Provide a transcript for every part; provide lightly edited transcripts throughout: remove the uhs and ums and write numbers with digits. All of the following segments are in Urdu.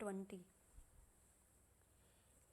20।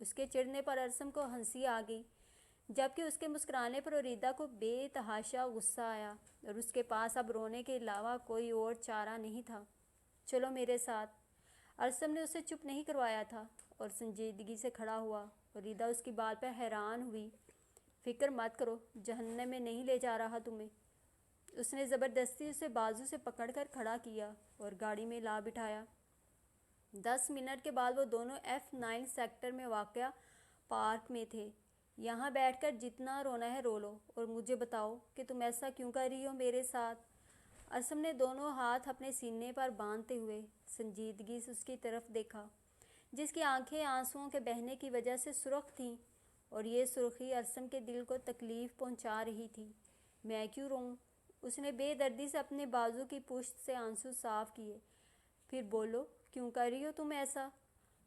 اس کے چڑھنے پر ارسم کو ہنسی آ گئی، جبکہ اس کے مسکرانے پر اریدہ کو بے تحاشا غصہ آیا، اور اس کے پاس اب رونے کے علاوہ کوئی اور چارہ نہیں تھا۔ چلو میرے ساتھ۔ ارسم نے اسے چپ نہیں کروایا تھا اور سنجیدگی سے کھڑا ہوا۔ اریدہ اس کی بات پر حیران ہوئی۔ فکر مت کرو، جہنم میں نہیں لے جا رہا تمہیں۔ اس نے زبردستی اسے بازو سے پکڑ کر کھڑا کیا اور گاڑی میں لا بٹھایا۔ 10 منٹ کے بعد وہ دونوں F9 سیکٹر میں واقع پارک میں تھے۔ یہاں بیٹھ کر جتنا رونا ہے رو لو، اور مجھے بتاؤ کہ تم ایسا کیوں کر رہی ہو میرے ساتھ۔ ارسم نے دونوں ہاتھ اپنے سینے پر باندھتے ہوئے سنجیدگی سے اس کی طرف دیکھا، جس کی آنکھیں آنسوؤں کے بہنے کی وجہ سے سرخ تھیں، اور یہ سرخی ارسم کے دل کو تکلیف پہنچا رہی تھی۔ میں کیوں روں؟ اس نے بے دردی سے اپنے بازو کی پشت سے آنسو صاف کیے۔ پھر بولو، کیوں کر رہی ہو تم ایسا؟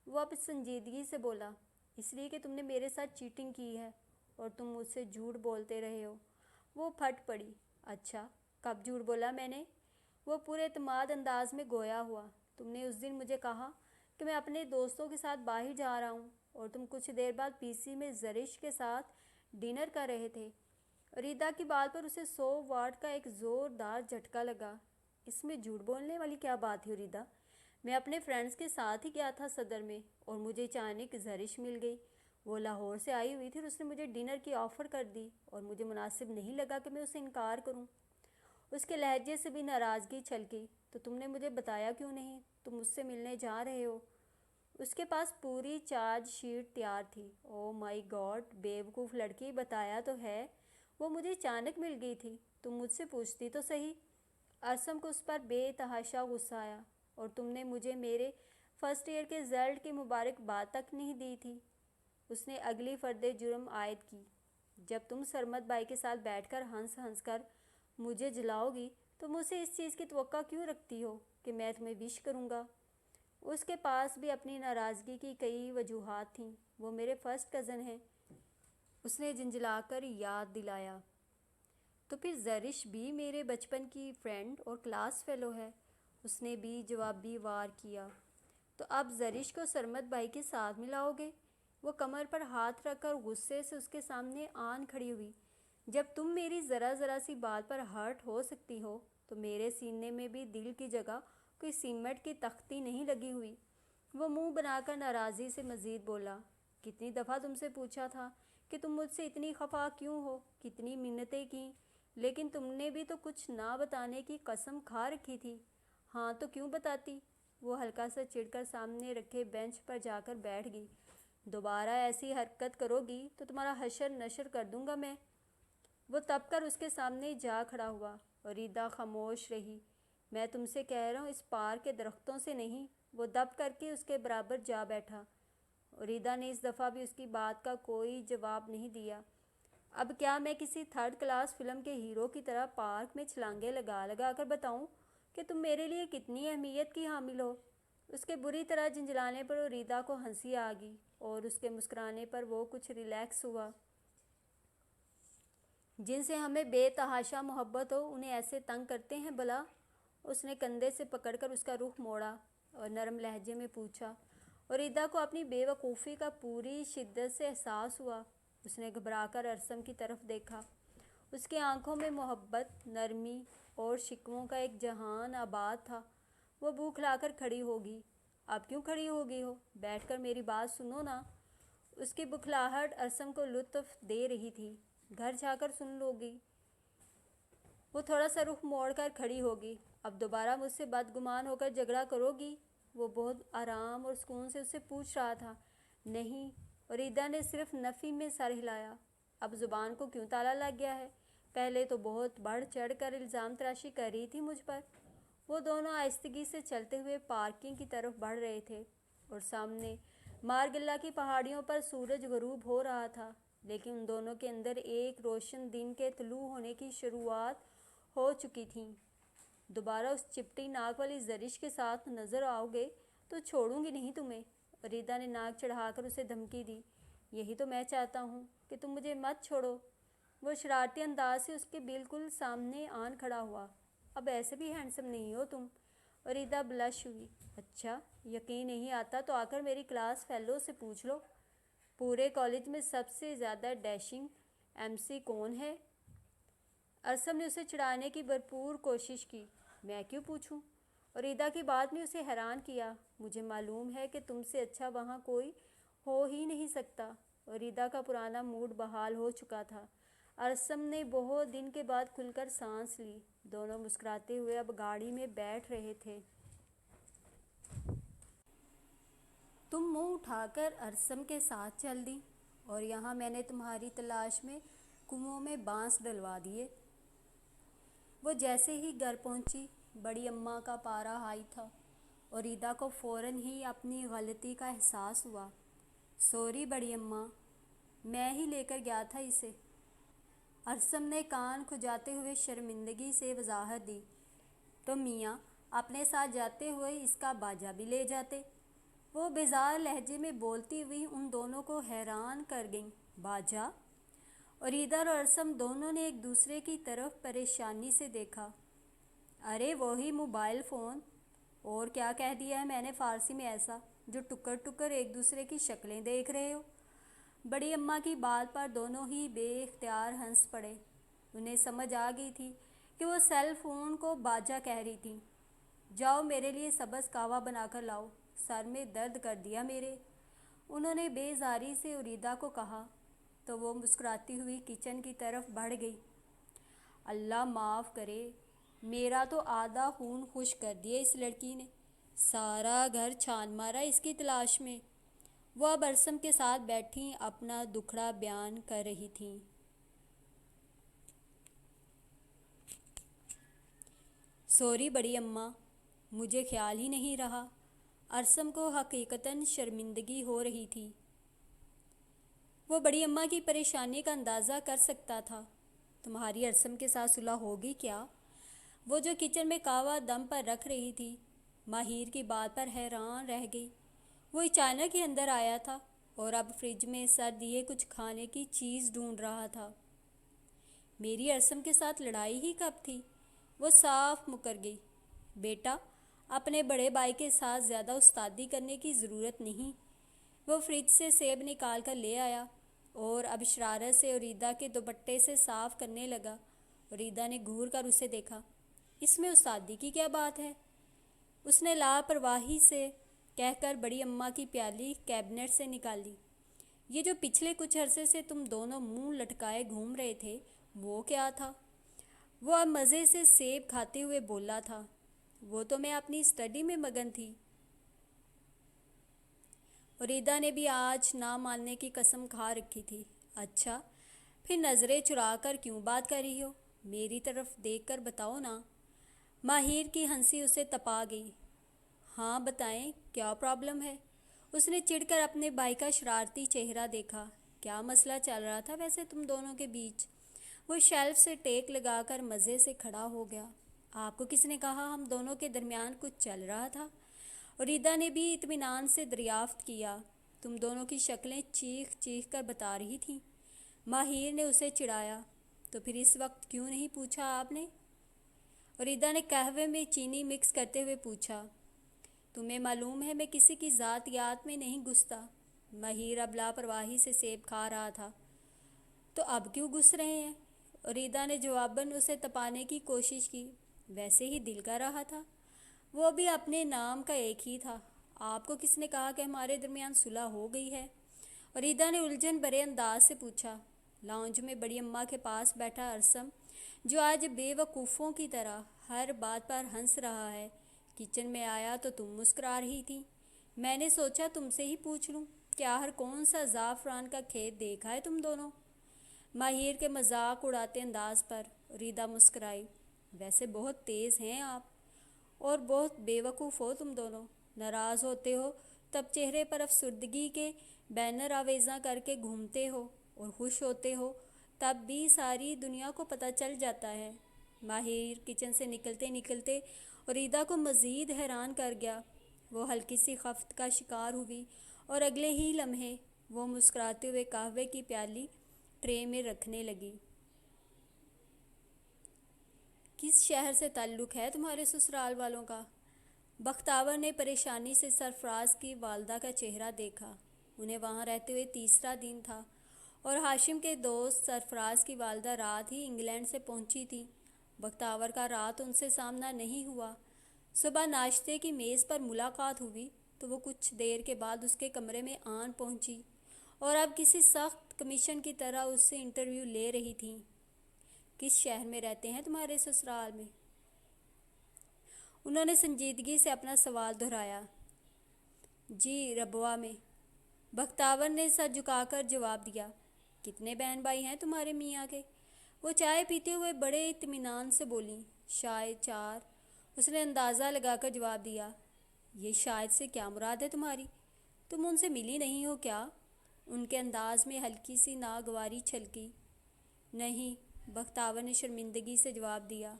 وہ اب سنجیدگی سے بولا، اس لیے کہ تم نے میرے ساتھ چیٹنگ کی ہے اور تم مجھ سے جھوٹ بولتے رہے ہو۔ وہ پھٹ پڑی۔ اچھا، کب جھوٹ بولا میں نے؟ وہ پورے اعتماد انداز میں گویا ہوا۔ تم نے اس دن مجھے کہا کہ میں اپنے دوستوں کے ساتھ باہر جا رہا ہوں، اور تم کچھ دیر بعد پی سی میں زرش کے ساتھ ڈنر کر رہے تھے۔ اریدہ کی بات پر اسے 100 واٹ کا ایک زوردار جھٹکا لگا۔ اس میں جھوٹ بولنے والی کیا بات ہے اریدہ؟ میں اپنے فرینڈز کے ساتھ ہی گیا تھا صدر میں، اور مجھے اچانک زرش مل گئی۔ وہ لاہور سے آئی ہوئی تھی اور اس نے مجھے ڈنر کی آفر کر دی، اور مجھے مناسب نہیں لگا کہ میں اسے انکار کروں۔ اس کے لہجے سے بھی ناراضگی چھلکی۔ تو تم نے مجھے بتایا کیوں نہیں تم مجھ سے ملنے جا رہے ہو؟ اس کے پاس پوری چارج شیٹ تیار تھی۔ او مائی گاڈ، بیوقوف لڑکی، بتایا تو ہے۔ وہ مجھے اچانک مل گئی تھی، تم مجھ سے پوچھتی تو صحیح۔ ارسم کو اس پر بے تحاشا غصہ آیا۔ اور تم نے مجھے میرے فرسٹ ایئر کے رزلٹ کی مبارکباد تک نہیں دی تھی۔ اس نے اگلی فرد جرم عائد کی۔ جب تم سرمد بھائی کے ساتھ بیٹھ کر ہنس ہنس کر مجھے جلاؤ گی تو مجھ سے اس چیز کی توقع کیوں رکھتی ہو کہ میں تمہیں وش کروں گا؟ اس کے پاس بھی اپنی ناراضگی کی کئی وجوہات تھیں۔ وہ میرے فرسٹ کزن ہیں، اس نے جھنجھلا کر یاد دلایا۔ تو پھر زرش بھی میرے بچپن کی فرینڈ اور کلاس فیلو ہے، اس نے بھی جوابی وار کیا۔ تو اب زرش کو سرمد بھائی کے ساتھ ملاؤ گے؟ وہ کمر پر ہاتھ رکھ کر غصے سے اس کے سامنے آن کھڑی ہوئی۔ جب تم میری ذرا سی بات پر ہرٹ ہو سکتی ہو تو میرے سینے میں بھی دل کی جگہ کوئی سیمنٹ کی تختی نہیں لگی ہوئی۔ وہ منہ بنا کر ناراضی سے مزید بولا، کتنی دفعہ تم سے پوچھا تھا کہ تم مجھ سے اتنی خفا کیوں ہو، کتنی منتیں کیں، لیکن تم نے بھی تو کچھ نہ بتانے کی قسم کھا رکھی تھی۔ ہاں تو کیوں بتاتی؟ وہ ہلکا سا چڑھ کر سامنے رکھے بینچ پر جا کر بیٹھ گئی۔ دوبارہ ایسی حرکت کرو گی تو تمہارا حشر نشر کر دوں گا میں۔ وہ تپ کر اس کے سامنے جا کھڑا ہوا۔ اریدہ خاموش رہی۔ میں تم سے کہہ رہا ہوں اس پارک کے درختوں سے نہیں۔ وہ دب کر کے اس کے برابر جا بیٹھا۔ اریدہ نے اس دفعہ بھی اس کی بات کا کوئی جواب نہیں دیا۔ اب کیا میں کسی 3rd کلاس فلم کے ہیرو کی طرح پارک میں چھلانگیں لگا لگا کر بتاؤں کہ تم میرے لیے کتنی اہمیت کی حامل ہو؟ اس کے بری طرح جھنجھلانے پر اریدہ کو ہنسی آ گئی، اور اس کے مسکرانے پر وہ کچھ ریلیکس ہوا۔ جن سے ہمیں بے تحاشا محبت ہو انہیں ایسے تنگ کرتے ہیں بھلا؟ اس نے کندھے سے پکڑ کر اس کا رخ موڑا اور نرم لہجے میں پوچھا۔ اریدہ کو اپنی بے وقوفی کا پوری شدت سے احساس ہوا۔ اس نے گھبرا کر ارسم کی طرف دیکھا۔ اس کی آنکھوں میں محبت، نرمی اور شکووں کا ایک جہان آباد تھا۔ وہ بوکھلا کر کھڑی ہوگی۔ اب کیوں کھڑی ہوگی ہو؟ بیٹھ کر میری بات سنو نا۔ اس کی بکھلاہٹ ارسم کو لطف دے رہی تھی۔ گھر جا کر سن لو گی۔ وہ تھوڑا سا رخ موڑ کر کھڑی ہوگی۔ اب دوبارہ مجھ سے بدگمان ہو کر جھگڑا کرو گی؟ وہ بہت آرام اور سکون سے اسے پوچھ رہا تھا۔ نہیں، اریدہ نے صرف نفی میں سر ہلایا۔ اب زبان کو کیوں تالا لگ گیا ہے؟ پہلے تو بہت بڑھ چڑھ کر الزام تراشی کر رہی تھی مجھ پر۔ وہ دونوں آہستگی سے چلتے ہوئے پارکنگ کی طرف بڑھ رہے تھے، اور سامنے مارگلہ کی پہاڑیوں پر سورج غروب ہو رہا تھا، لیکن ان دونوں کے اندر ایک روشن دن کے طلوع ہونے کی شروعات ہو چکی تھی۔ دوبارہ اس چپٹی ناک والی زرش کے ساتھ نظر آؤ گے تو چھوڑوں گی نہیں تمہیں۔ اریدہ نے ناک چڑھا کر اسے دھمکی دی۔ یہی تو میں چاہتا ہوں کہ تم مجھے مت چھوڑو۔ وہ شرارتی انداز سے اس کے بالکل سامنے آن کھڑا ہوا۔ اب ایسے بھی ہینڈسم نہیں ہو تم۔ اریدہ بلش ہوئی۔ اچھا، یقین نہیں آتا تو آ کر میری کلاس فیلو سے پوچھ لو۔ پورے کالج میں سب سے زیادہ ڈیشنگ ایم سی کون ہے؟ ارسم نے اسے چڑھانے کی بھرپور کوشش کی۔ میں کیوں پوچھوں؟ اریدا کی بات نے اسے حیران کیا۔ مجھے معلوم ہے کہ تم سے اچھا وہاں کوئی ہو ہی نہیں سکتا۔ اریدا کا پرانا موڈ بحال ہو چکا تھا۔ ارسم نے بہت دن کے بعد کھل کر سانس لی۔ دونوں مسکراتے ہوئے اب گاڑی میں بیٹھ رہے تھے۔ تم منہ اٹھا کر ارسم کے ساتھ چل دی اور یہاں میں نے تمہاری تلاش میں کنووں میں بانس ڈلوا دیے۔ وہ جیسے ہی گھر پہنچی بڑی اماں کا پارا ہائی تھا۔ اریدا کو فوراً ہی اپنی غلطی کا احساس ہوا۔ سوری بڑی اماں، میں ہی لے کر گیا تھا اسے۔ ارسم نے کان کھجاتے ہوئے شرمندگی سے وضاحت دی۔ تو میاں اپنے ساتھ جاتے ہوئے اس کا باجا بھی لے جاتے۔ وہ بیزار لہجے میں بولتی ہوئی ان دونوں کو حیران کر گئیں۔ باجا؟ اریدا اور ارسم دونوں نے ایک دوسرے کی طرف پریشانی سے دیکھا۔ ارے وہی موبائل فون۔ اور کیا کہہ دیا ہے میں نے فارسی میں ایسا جو ٹکر ٹکر ایک دوسرے کی شکلیں دیکھ رہے ہو؟ بڑی اماں کی بات پر دونوں ہی بے اختیار ہنس پڑے۔ انہیں سمجھ آ گئی تھی کہ وہ سیل فون کو باجا کہہ رہی تھیں۔ جاؤ میرے لیے سبز قہوہ بنا کر لاؤ، سر میں درد کر دیا میرے، انہوں نے بے زاری سے اریدا کو کہا تو وہ مسکراتی ہوئی کچن کی طرف بڑھ گئی۔ اللہ معاف کرے، میرا تو آدھا خون خشک کر دیا اس لڑکی نے، سارا گھر چھان مارا اس کی تلاش میں۔ وہ اب ارسم کے ساتھ بیٹھی اپنا دکھڑا بیان کر رہی تھیں۔ سوری بڑی اماں، مجھے خیال ہی نہیں رہا۔ ارسم کو حقیقتاً شرمندگی ہو رہی تھی۔ وہ بڑی اماں کی پریشانی کا اندازہ کر سکتا تھا۔ تمہاری ارسم کے ساتھ صلح ہوگی کیا؟ وہ جو کچن میں قہوہ دم پر رکھ رہی تھی ماہر کی بات پر حیران رہ گئی۔ وہ اچانک ہی اندر آیا تھا اور اب فریج میں سر دیے کچھ کھانے کی چیز ڈھونڈ رہا تھا۔ میری ارسم کے ساتھ لڑائی ہی کب تھی؟ وہ صاف مکر گئی۔ بیٹا، اپنے بڑے بھائی کے ساتھ زیادہ استادی کرنے کی ضرورت نہیں۔ وہ فریج سے سیب نکال کر لے آیا اور اب شرارت سے اریدا کے دوپٹے سے صاف کرنے لگا۔ اریدا نے گھور کر اسے دیکھا۔ اس میں استادی کی کیا بات ہے؟ اس نے لاپرواہی سے کہہ کر بڑی اماں کی پیالی کیبنٹ سے نکال لی۔ یہ جو پچھلے کچھ عرصے سے تم دونوں منہ لٹکائے گھوم رہے تھے وہ کیا تھا؟ وہ اب مزے سے سیب کھاتے ہوئے بولا تھا۔ وہ تو میں اپنی اسٹڈی میں مگن تھی۔ اریدا نے بھی آج نہ ماننے کی قسم کھا رکھی تھی۔ اچھا، پھر نظریں چرا کر کیوں بات کر رہی ہو؟ میری طرف دیکھ کر بتاؤ نا۔ ماہر کی ہنسی اسے تپا گئی۔ ہاں بتائیں، کیا پرابلم ہے؟ اس نے چڑھ کر اپنے بھائی کا شرارتی چہرہ دیکھا۔ کیا مسئلہ چل رہا تھا ویسے تم دونوں کے بیچ؟ وہ شیلف سے ٹیک لگا کر مزے سے کھڑا ہو گیا۔ آپ کو کس نے کہا ہم دونوں کے درمیان کچھ چل رہا تھا؟ اریدا نے بھی اطمینان سے دریافت کیا۔ تم دونوں کی شکلیں چیخ چیخ کر بتا رہی تھیں۔ ماہر نے اسے چڑھایا۔ تو پھر اس وقت کیوں نہیں پوچھا آپ نے؟ اریدا نے قہوے میں چینی مکس کرتے ہوئے پوچھا۔ تمہیں معلوم ہے میں کسی کی ذاتیات میں نہیں گھستا۔ ماہر اب لاپرواہی سے سیب کھا رہا تھا۔ تو اب کیوں گھس رہے ہیں؟ اریدا نے جواباً اسے تپانے کی کوشش کی۔ ویسے ہی دل کر رہا تھا۔ وہ بھی اپنے نام کا ایک ہی تھا۔ آپ کو کس نے کہا کہ ہمارے درمیان صلح ہو گئی ہے؟ اریدا نے الجھن بھرے انداز سے پوچھا۔ لاؤنج میں بڑی اماں کے پاس بیٹھا ارسم، جو آج بے وقوفوں کی طرح ہر بات پر ہنس رہا ہے، کچن میں آیا تو تم مسکرا رہی تھی۔ میں نے سوچا تم سے ہی پوچھ لوں کہ آخر کون سا زعفران کا کھیت دیکھا ہے تم دونوں؟ ماہر کے مذاق اڑاتے انداز پر اریدا مسکرائی۔ ویسے بہت تیز ہیں آپ، اور بہت بے وقوف ہو تم دونوں۔ ناراض ہوتے ہو تب چہرے پر افسردگی کے بینر آویزاں کر کے گھومتے ہو، اور خوش ہوتے ہو تب بھی ساری دنیا کو پتہ چل جاتا ہے۔ ماہر کچن سے نکلتے نکلتے اریدا کو مزید حیران کر گیا۔ وہ ہلکی سی خفت کا شکار ہوئی اور اگلے ہی لمحے وہ مسکراتے ہوئے قہوے کی پیالی ٹرے میں رکھنے لگی۔ کس شہر سے تعلق ہے تمہارے سسرال والوں کا؟ بختیور نے پریشانی سے سرفراز کی والدہ کا چہرہ دیکھا۔ انہیں وہاں رہتے ہوئے تیسرا دن تھا اور ہاشم کے دوست سرفراز کی والدہ رات ہی انگلینڈ سے پہنچی تھی۔ بختیور کا رات ان سے سامنا نہیں ہوا۔ صبح ناشتے کی میز پر ملاقات ہوئی تو وہ کچھ دیر کے بعد اس کے کمرے میں آن پہنچی اور اب کسی سخت کمیشن کی طرح اس سے انٹرویو لے رہی تھیں۔ کس شہر میں رہتے ہیں تمہارے سسرال میں؟ انہوں نے سنجیدگی سے اپنا سوال دہرایا۔ جی ربوہ میں، بختیور نے سر جھکا کر جواب دیا۔ کتنے بہن بھائی ہیں تمہارے میاں کے؟ وہ چائے پیتے ہوئے بڑے اطمینان سے بولیں۔ شاید 4۔ اس نے اندازہ لگا کر جواب دیا۔ یہ شاید سے کیا مراد ہے تمہاری؟ تم ان سے ملی نہیں ہو کیا؟ ان کے انداز میں ہلکی سی ناگواری چھلکی۔ نہیں، بختیور نے شرمندگی سے جواب دیا۔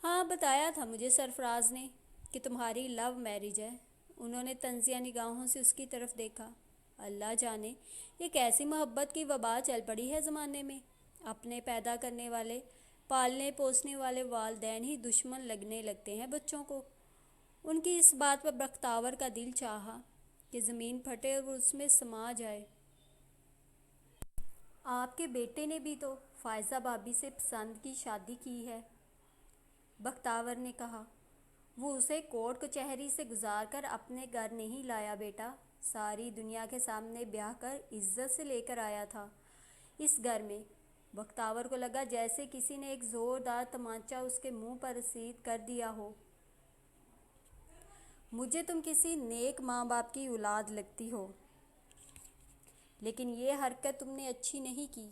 ہاں بتایا تھا مجھے سرفراز نے کہ تمہاری لو میرج ہے۔ انہوں نے طنزیہ نگاہوں سے اس کی طرف دیکھا۔ اللہ جانے یہ کیسی محبت کی وبا چل پڑی ہے زمانے میں۔ اپنے پیدا کرنے والے، پالنے پوسنے والے والدین ہی دشمن لگنے لگتے ہیں بچوں کو۔ ان کی اس بات پر بختیور کا دل چاہا کہ زمین پھٹے اور وہ اس میں سما جائے۔ آپ کے بیٹے نے بھی تو فائزہ بھابھی سے پسند کی شادی کی ہے، بختیور نے کہا۔ وہ اسے کورٹ کچہری سے گزار کر اپنے گھر نہیں لایا بیٹا، ساری دنیا کے سامنے بیاہ کر عزت سے لے کر آیا تھا اس گھر میں۔ بختیور کو لگا جیسے کسی نے ایک زوردار تمانچہ اس کے منہ پر رسید کر دیا ہو۔ مجھے تم کسی نیک ماں باپ کی اولاد لگتی ہو، لیکن یہ حرکت تم نے اچھی نہیں کی۔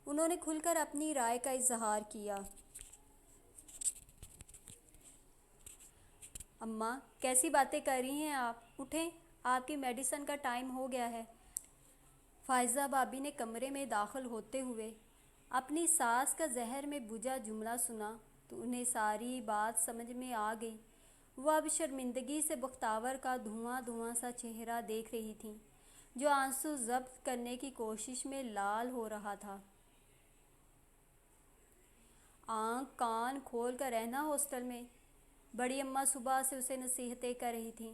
انہوں نے کھل کر اپنی رائے کا اظہار کیا۔ اماں کیسی باتیں کر رہی ہیں آپ؟ اٹھیں، آپ کی میڈیسن کا ٹائم ہو گیا ہے۔ فائزہ بھابھی نے کمرے میں داخل ہوتے ہوئے اپنی ساس کا زہر میں بھجا جملہ سنا تو انہیں ساری بات سمجھ میں آ گئی۔ وہ اب شرمندگی سے بختیور کا دھواں دھواں سا چہرہ دیکھ رہی تھیں جو آنسو ضبط کرنے کی کوشش میں لال ہو رہا تھا۔ آنکھ کان کھول کر رہنا ہاسٹل میں، بڑی اماں صبح سے اسے نصیحتیں کر رہی تھیں۔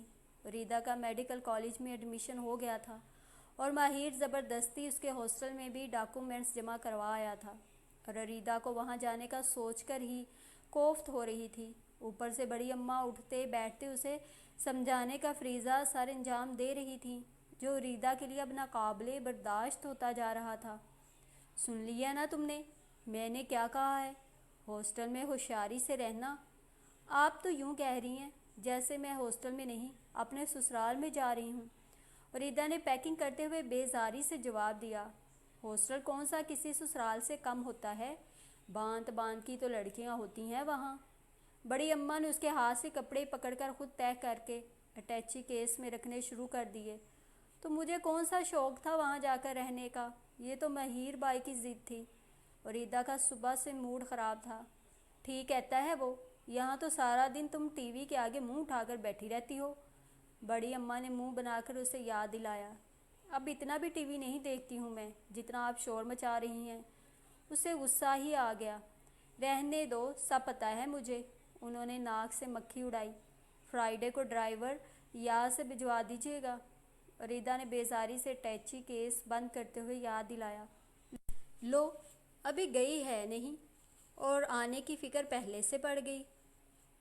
ریدا کا میڈیکل کالج میں ایڈمیشن ہو گیا تھا اور ماہر زبردستی اس کے ہاسٹل میں بھی ڈاکومنٹس جمع کروا آیا تھا اور ریدا کو وہاں جانے کا سوچ کر ہی کوفت ہو رہی تھی۔ اوپر سے بڑی اماں اٹھتے بیٹھتے اسے سمجھانے کا فریضہ سر انجام دے رہی تھیں جو ریدا کے لیے اب ناقابل برداشت ہوتا جا رہا تھا۔ سن لیا نا تم نے میں نے کیا کہا ہے؟ ہاسٹل میں ہوشیاری سے رہنا۔ آپ تو یوں کہہ رہی ہیں جیسے میں ہاسٹل میں نہیں اپنے سسرال میں جا رہی ہوں۔ ریدا نے پیکنگ کرتے ہوئے بیزاری سے جواب دیا۔ ہاسٹل کون سا کسی سسرال سے کم ہوتا ہے؟ بانت بانت کی تو لڑکیاں ہوتی ہیں وہاں۔ بڑی اماں نے اس کے ہاتھ سے کپڑے پکڑ کر خود طے کر کے اٹیچی کیس میں رکھنے شروع کر دیے۔ تو مجھے کون سا شوق تھا وہاں جا کر رہنے کا؟ یہ تو مہیر بائی کی ضد تھی۔ اور ریدا کا صبح سے موڈ خراب تھا۔ ٹھیک کہتا ہے وہ، یہاں تو سارا دن تم ٹی وی کے آگے منہ اٹھا کر بیٹھی رہتی ہو۔ بڑی اماں نے منہ بنا کر اسے یاد دلایا۔ اب اتنا بھی ٹی وی نہیں دیکھتی ہوں میں جتنا آپ شور مچا رہی ہیں۔ اسے غصہ ہی آ گیا۔ رہنے دو، سب پتہ ہے مجھے۔ انہوں نے ناک سے مکھی اڑائی۔ فرائیڈے کو ڈرائیور یہاں سے بھجوا دیجیے گا۔ ریدا نے بیزاری سے اٹیچی کیس بند کرتے ہوئے یاد دلایا۔ لو ابھی گئی ہے نہیں اور آنے کی فکر پہلے سے پڑ گئی۔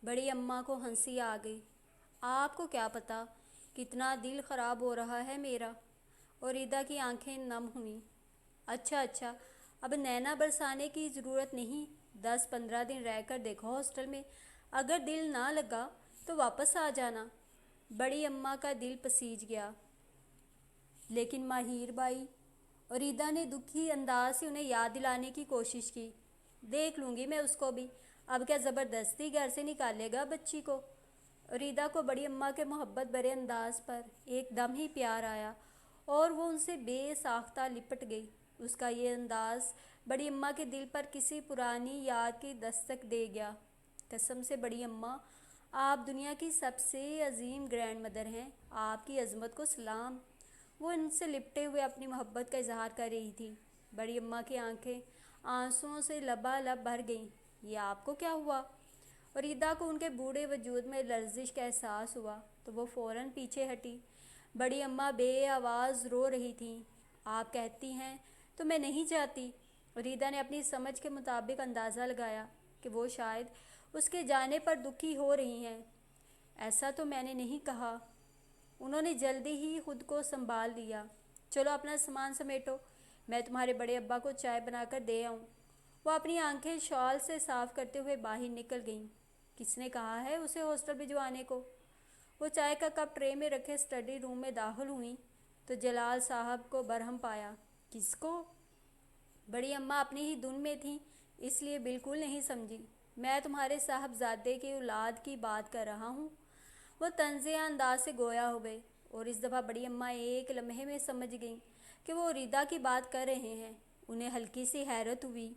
بڑی اماں کو ہنسی آ گئی۔ آپ کو کیا پتہ کتنا دل خراب ہو رہا ہے میرا؟ اور ریدا کی آنکھیں نم ہوئیں۔ اچھا اب نینا برسانے کی ضرورت نہیں، 10-15 دن رہ کر دیکھو ہاسٹل میں، اگر دل نہ لگا تو واپس آ جانا۔ بڑی اماں کا دل پسیج گیا۔ لیکن ماہر بائی، اور ریدا نے دکھی انداز سے انہیں یاد دلانے کی کوشش کی، دیکھ لوں گی میں اس کو بھی، اب کیا زبردستی گھر سے نکالے گا بچی کو؟ ریدا کو بڑی اماں کے محبت بھرے انداز پر ایک دم ہی پیار آیا اور وہ ان سے بے ساختہ لپٹ گئی۔ اس کا یہ انداز بڑی اماں کے دل پر کسی پرانی یاد کی دستک دے گیا۔ قسم سے بڑی اماں، آپ دنیا کی سب سے عظیم گرینڈ مدر ہیں، آپ کی عظمت کو سلام۔ وہ ان سے لپٹے ہوئے اپنی محبت کا اظہار کر رہی تھی۔ بڑی اماں کی آنکھیں آنسوؤں سے لبالب بھر گئیں۔ یہ آپ کو کیا ہوا؟ اور ریدا کو ان کے بوڑھے وجود میں لرزش کا احساس ہوا تو وہ فوراً پیچھے ہٹی۔ بڑی اماں بے آواز رو رہی تھیں۔ آپ کہتی ہیں تو میں نہیں چاہتی۔ ریدا نے اپنی سمجھ کے مطابق اندازہ لگایا کہ وہ شاید اس کے جانے پر دکھی ہو رہی ہیں۔ ایسا تو میں نے نہیں کہا۔ انہوں نے جلدی ہی خود کو سنبھال لیا۔ چلو اپنا سامان سمیٹو، میں تمہارے بڑے ابا کو چائے بنا کر دے آؤں۔ وہ اپنی آنکھیں شال سے صاف کرتے ہوئے باہر نکل گئیں۔ کس نے کہا ہے اسے ہاسٹل بھجوانے کو؟ وہ چائے کا کپ ٹرے میں رکھے اسٹڈی روم میں داخل ہوئیں تو جلال صاحب کو برہم پایا۔ کس کو؟ بڑی اماں اپنی ہی دھن میں تھیں، اس لیے بالکل نہیں سمجھی۔ میں تمہارے صاحبزادے کی اولاد کی بات کر رہا ہوں۔ وہ طنزیہ انداز سے گویا ہو گئے، اور اس دفعہ بڑی اماں ایک لمحے میں سمجھ گئیں کہ وہ ریدا کی بات کر رہے ہیں۔ انہیں ہلکی سی حیرت ہوئی۔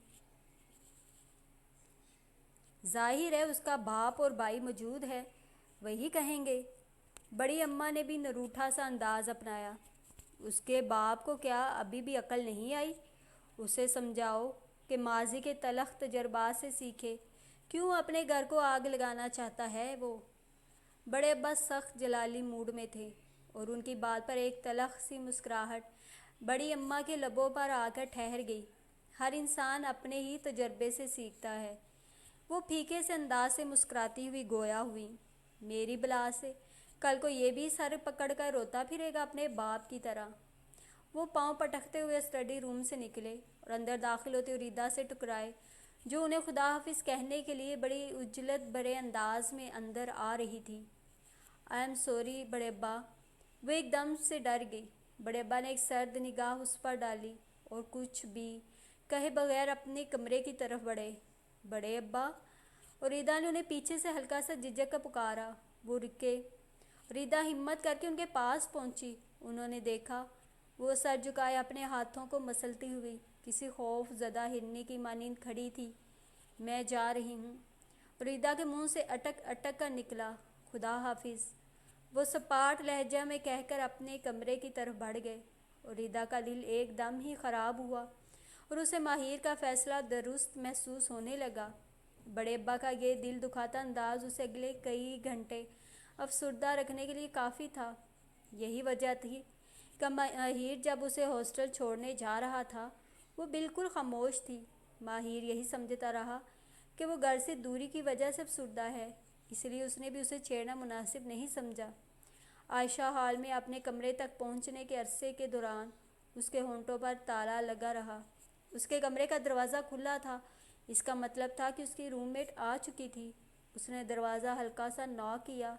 ظاہر ہے اس کا باپ اور بھائی موجود ہے، وہی کہیں گے۔ بڑی اماں نے بھی نروٹھا سا انداز اپنایا۔ اس کے باپ کو کیا ابھی بھی عقل نہیں آئی؟ اسے سمجھاؤ کہ ماضی کے تلخ تجربات سے سیکھے۔ کیوں اپنے گھر کو آگ لگانا چاہتا ہے وہ؟ بڑے ابا سخت جلالی موڈ میں تھے، اور ان کی بات پر ایک تلخ سی مسکراہٹ بڑی اماں کے لبوں پر آ کر ٹھہر گئی۔ ہر انسان اپنے ہی تجربے سے سیکھتا ہے۔ وہ پھیکے سے انداز سے مسکراتی ہوئی گویا ہوئی۔ میری بلا سے کل کو یہ بھی سر پکڑ کر روتا پھرے گا اپنے باپ کی طرح۔ وہ پاؤں پٹکتے ہوئے اسٹڈی روم سے نکلے اور اندر داخل ہوتے ہوئے ریدا سے ٹکرائے، جو انہیں خدا حافظ کہنے کے لیے بڑی عجلت بھرے انداز میں اندر آ رہی تھی۔ آئی ایم سوری بڑے ابا۔ وہ ایک دم سے ڈر گئی۔ بڑے ابا نے ایک سرد نگاہ اس پر ڈالی اور کچھ بھی کہے بغیر اپنے کمرے کی طرف بڑھے۔ بڑے ابا؟ اور ریدا نے انہیں پیچھے سے ہلکا سا جھجک کر پکارا۔ وہ رکے۔ ریدا ہمت کر کے ان کے پاس پہنچی۔ انہوں نے دیکھا وہ سر جھکائے اپنے ہاتھوں کو مسلتی ہوئی کسی خوف زدہ ہرنی کی مانند کھڑی تھی۔ میں جا رہی ہوں۔ ریدا کے منہ سے اٹک اٹک کر نکلا، خدا حافظ۔ وہ سپاٹ لہجہ میں کہہ کر اپنے کمرے کی طرف بڑھ گئے، اور ریدا کا دل ایک دم ہی خراب ہوا اور اسے ماہر کا فیصلہ درست محسوس ہونے لگا۔ بڑے ابا کا یہ دل دکھاتا انداز اسے اگلے کئی گھنٹے افسردہ رکھنے کے لیے کافی تھا۔ یہی وجہ تھی کہ ماہر جب اسے ہاسٹل چھوڑنے جا رہا تھا وہ بالکل خاموش تھی۔ ماہر یہی سمجھتا رہا کہ وہ گھر سے دوری کی وجہ سے افسردہ ہے، اس لیے اس نے بھی اسے چھیڑنا مناسب نہیں سمجھا۔ عائشہ ہال میں اپنے کمرے تک پہنچنے کے عرصے کے دوران اس کے ہونٹوں پر تالا لگا رہا۔ اس کے کمرے کا دروازہ کھلا تھا، اس کا مطلب تھا کہ اس کی روم میٹ آ چکی تھی۔ اس نے دروازہ ہلکا سا ناک کیا۔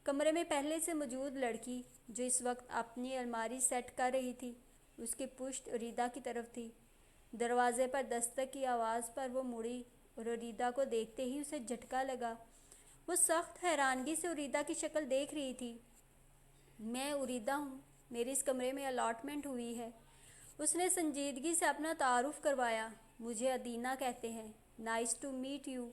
کمرے میں پہلے سے موجود لڑکی جو اس وقت اپنی الماری سیٹ کر رہی تھی، اس کی پشت ریدا کی طرف تھی۔ دروازے پر دستک کی آواز پر وہ مڑی اور ریدا کو دیکھتے ہی اسے جھٹکا لگا۔ وہ سخت حیرانگی سے ریدا کی شکل دیکھ رہی تھی۔ میں ریدا ہوں، میری اس کمرے میں الاٹمنٹ ہوئی ہے۔ اس نے سنجیدگی سے اپنا تعارف کروایا۔ مجھے ادینہ کہتے ہیں۔ Nice to meet you.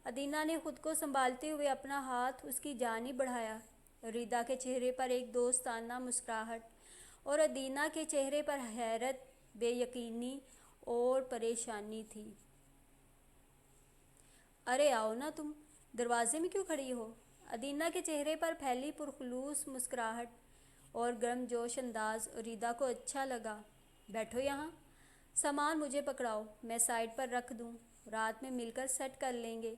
Adina نے خود کو سنبھالتے ہوئے اپنا ہاتھ اس کی جانب بڑھایا۔ ریدا کے چہرے پر ایک دوستانہ مسکراہٹ اور ادینہ کے چہرے پر حیرت، بے یقینی اور پریشانی تھی۔ ارے آؤ نا تم، دروازے میں کیوں کھڑی ہو؟ ادینہ کے چہرے پر پھیلی پرخلوص مسکراہٹ اور گرم جوش انداز ریدا کو اچھا لگا۔ بیٹھو یہاں، سامان مجھے پکڑاؤ، میں سائڈ پر رکھ دوں، رات میں مل کر سیٹ کر لیں گے۔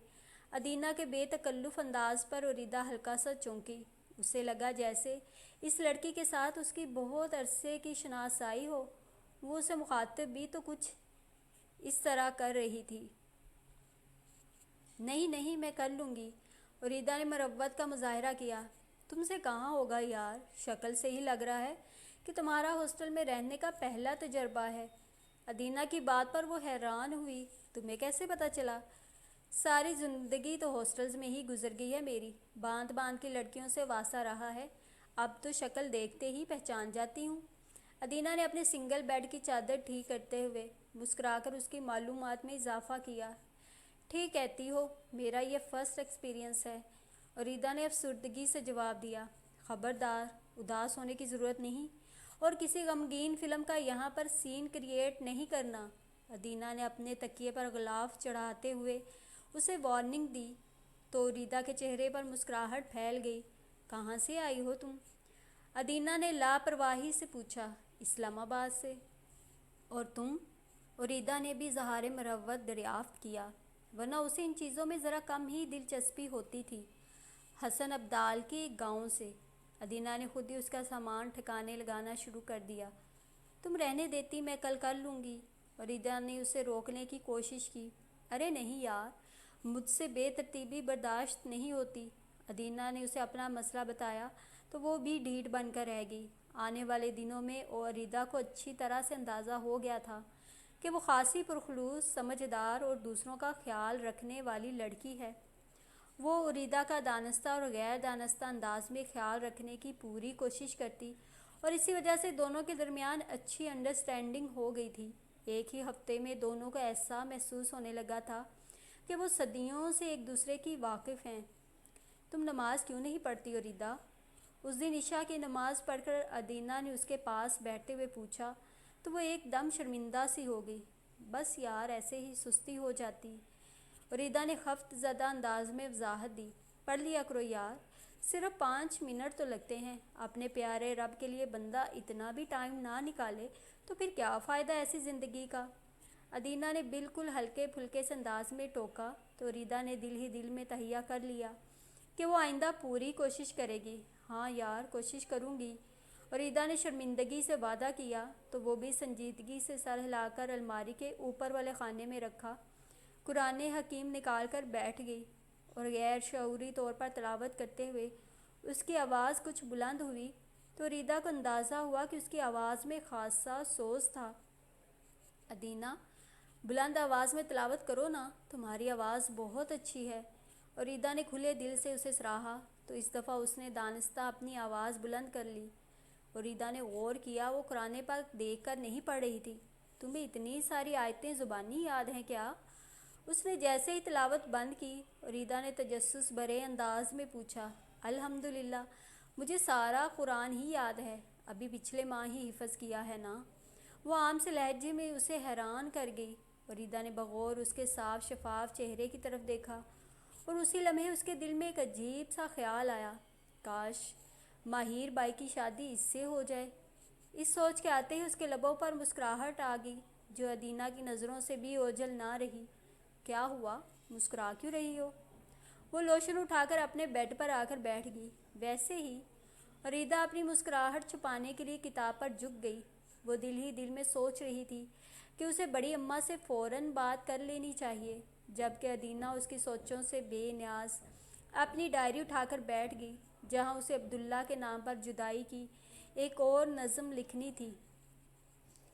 ادینہ کے بے تکلف انداز پر ریدا ہلکا سا چونکی۔ اسے لگا جیسے اس لڑکی کے ساتھ اس کی بہت عرصے کی شناسائی ہو۔ وہ اسے مخاطب بھی تو کچھ اس طرح کر رہی تھی۔ نہیں نہیں، میں کر لوں گی۔ ریدا نے مروت کا مظاہرہ کیا۔ تم سے کہاں ہوگا یار، شکل سے ہی لگ رہا ہے کہ تمہارا ہاسٹل میں رہنے کا پہلا تجربہ ہے۔ ادینہ کی بات پر وہ حیران ہوئی۔ تمہیں کیسے پتہ چلا؟ ساری زندگی تو ہاسٹلز میں ہی گزر گئی ہے میری، باندھ باندھ کی لڑکیوں سے واسطہ رہا ہے، اب تو شکل دیکھتے ہی پہچان جاتی ہوں۔ ادینہ نے اپنے سنگل بیڈ کی چادر ٹھیک کرتے ہوئے مسکرا کر اس کی معلومات میں اضافہ کیا۔ ٹھیک کہتی ہو، میرا یہ فرسٹ ایکسپیرینس ہے۔ ریدا نے افسردگی سے جواب دیا۔ خبردار، اداس ہونے کی ضرورت نہیں، اور کسی غمگین فلم کا یہاں پر سین کریٹ نہیں کرنا۔ ادینہ نے اپنے تکیے پر غلاف چڑھاتے ہوئے اسے وارننگ دی تو ریدا کے چہرے پر مسکراہٹ پھیل گئی۔ کہاں سے آئی ہو تم؟ ادینہ نے لاپرواہی سے پوچھا۔ اسلام آباد سے۔ اور تم؟ اریدہ نے بھی اظہار مروت دریافت کیا، ورنہ اسے ان چیزوں میں ذرا کم ہی دلچسپی ہوتی تھی۔ حسن ابدال کے ایک گاؤں سے۔ ادینہ نے خود ہی اس کا سامان ٹھکانے لگانا شروع کر دیا۔ تم رہنے دیتی، میں کل کر لوں گی۔ اریدہ نے اسے روکنے کی کوشش کی۔ ارے نہیں یار، مجھ سے بے ترتیبی برداشت نہیں ہوتی۔ ادینہ نے اسے اپنا مسئلہ بتایا تو وہ بھی ڈھیٹ بن کر رہ گئی۔ آنے والے دنوں میں اریدہ کو اچھی طرح سے اندازہ ہو گیا تھا کہ وہ خاصی پرخلوص، سمجھدار اور دوسروں کا خیال رکھنے والی لڑکی ہے۔ وہ اریدہ کا دانستہ اور غیر دانستہ انداز میں خیال رکھنے کی پوری کوشش کرتی، اور اسی وجہ سے دونوں کے درمیان اچھی انڈرسٹینڈنگ ہو گئی تھی۔ ایک ہی ہفتے میں دونوں کو ایسا محسوس ہونے لگا تھا کہ وہ صدیوں سے ایک دوسرے کی واقف ہیں۔ تم نماز کیوں نہیں پڑھتی اریدہ؟ اس دن عشاء کی نماز پڑھ کر ادینہ نے اس کے پاس بیٹھتے ہوئے پوچھا تو وہ ایک دم شرمندہ سی ہو گئی۔ بس یار، ایسے ہی سستی ہو جاتی۔ اریدہ نے خفت زدہ انداز میں وضاحت دی۔ پڑھ لیا کرو یار، صرف 5 منٹ تو لگتے ہیں۔ اپنے پیارے رب کے لیے بندہ اتنا بھی ٹائم نہ نکالے تو پھر کیا فائدہ ایسی زندگی کا؟ ادینہ نے بالکل ہلکے پھلکے سے انداز میں ٹوکا تو اریدہ نے دل ہی دل میں تہیہ کر لیا کہ وہ آئندہ پوری کوشش کرے گی۔ ہاں یار، کوشش کروں گی۔ اریدہ نے شرمندگی سے وعدہ کیا تو وہ بھی سنجیدگی سے سر ہلا کر الماری کے اوپر والے خانے میں رکھا قرآن حکیم نکال کر بیٹھ گئی اور غیر شعوری طور پر تلاوت کرتے ہوئے اس کی آواز کچھ بلند ہوئی تو اریدہ کو اندازہ ہوا کہ اس کی آواز میں خاصا سوز تھا۔ ادینہ، بلند آواز میں تلاوت کرو نا، تمہاری آواز بہت اچھی ہے۔ اریدہ نے کھلے دل سے اسے سراہا تو اس دفعہ اس نے دانستہ اپنی آواز بلند کر لی۔ اریدہ نے غور کیا، وہ قرآن پاک دیکھ کر نہیں پڑھ رہی تھی۔ تمہیں اتنی ساری آیتیں زبانی یاد ہیں کیا؟ اس نے جیسے ہی تلاوت بند کی، اریدہ نے تجسس بھرے انداز میں پوچھا۔ الحمدللہ، مجھے سارا قرآن ہی یاد ہے، ابھی پچھلے ماہ ہی حفظ کیا ہے نا۔ وہ عام سے لہجے میں اسے حیران کر گئی۔ اریدہ نے بغور اس کے صاف شفاف چہرے کی طرف دیکھا اور اسی لمحے اس کے دل میں ایک عجیب سا خیال آیا، کاش ماہر بائی کی شادی اس سے ہو جائے۔ اس سوچ کے آتے ہی اس کے لبوں پر مسکراہٹ آ گئی جو ادینہ کی نظروں سے بھی اوجھل نہ رہی۔ کیا ہوا؟ مسکرا کیوں رہی ہو؟ وہ لوشن اٹھا کر اپنے بیڈ پر آ کر بیٹھ گئی۔ ویسے ہی۔ اریدہ اپنی مسکراہٹ چھپانے کے لیے کتاب پر جھک گئی۔ وہ دل ہی دل میں سوچ رہی تھی کہ اسے بڑی اماں سے فوراً بات کر لینی چاہیے، جبکہ ادینہ اس کی سوچوں سے بے نیاز اپنی ڈائری اٹھا کر بیٹھ گئی جہاں اسے عبداللہ کے نام پر جدائی کی ایک اور نظم لکھنی تھی۔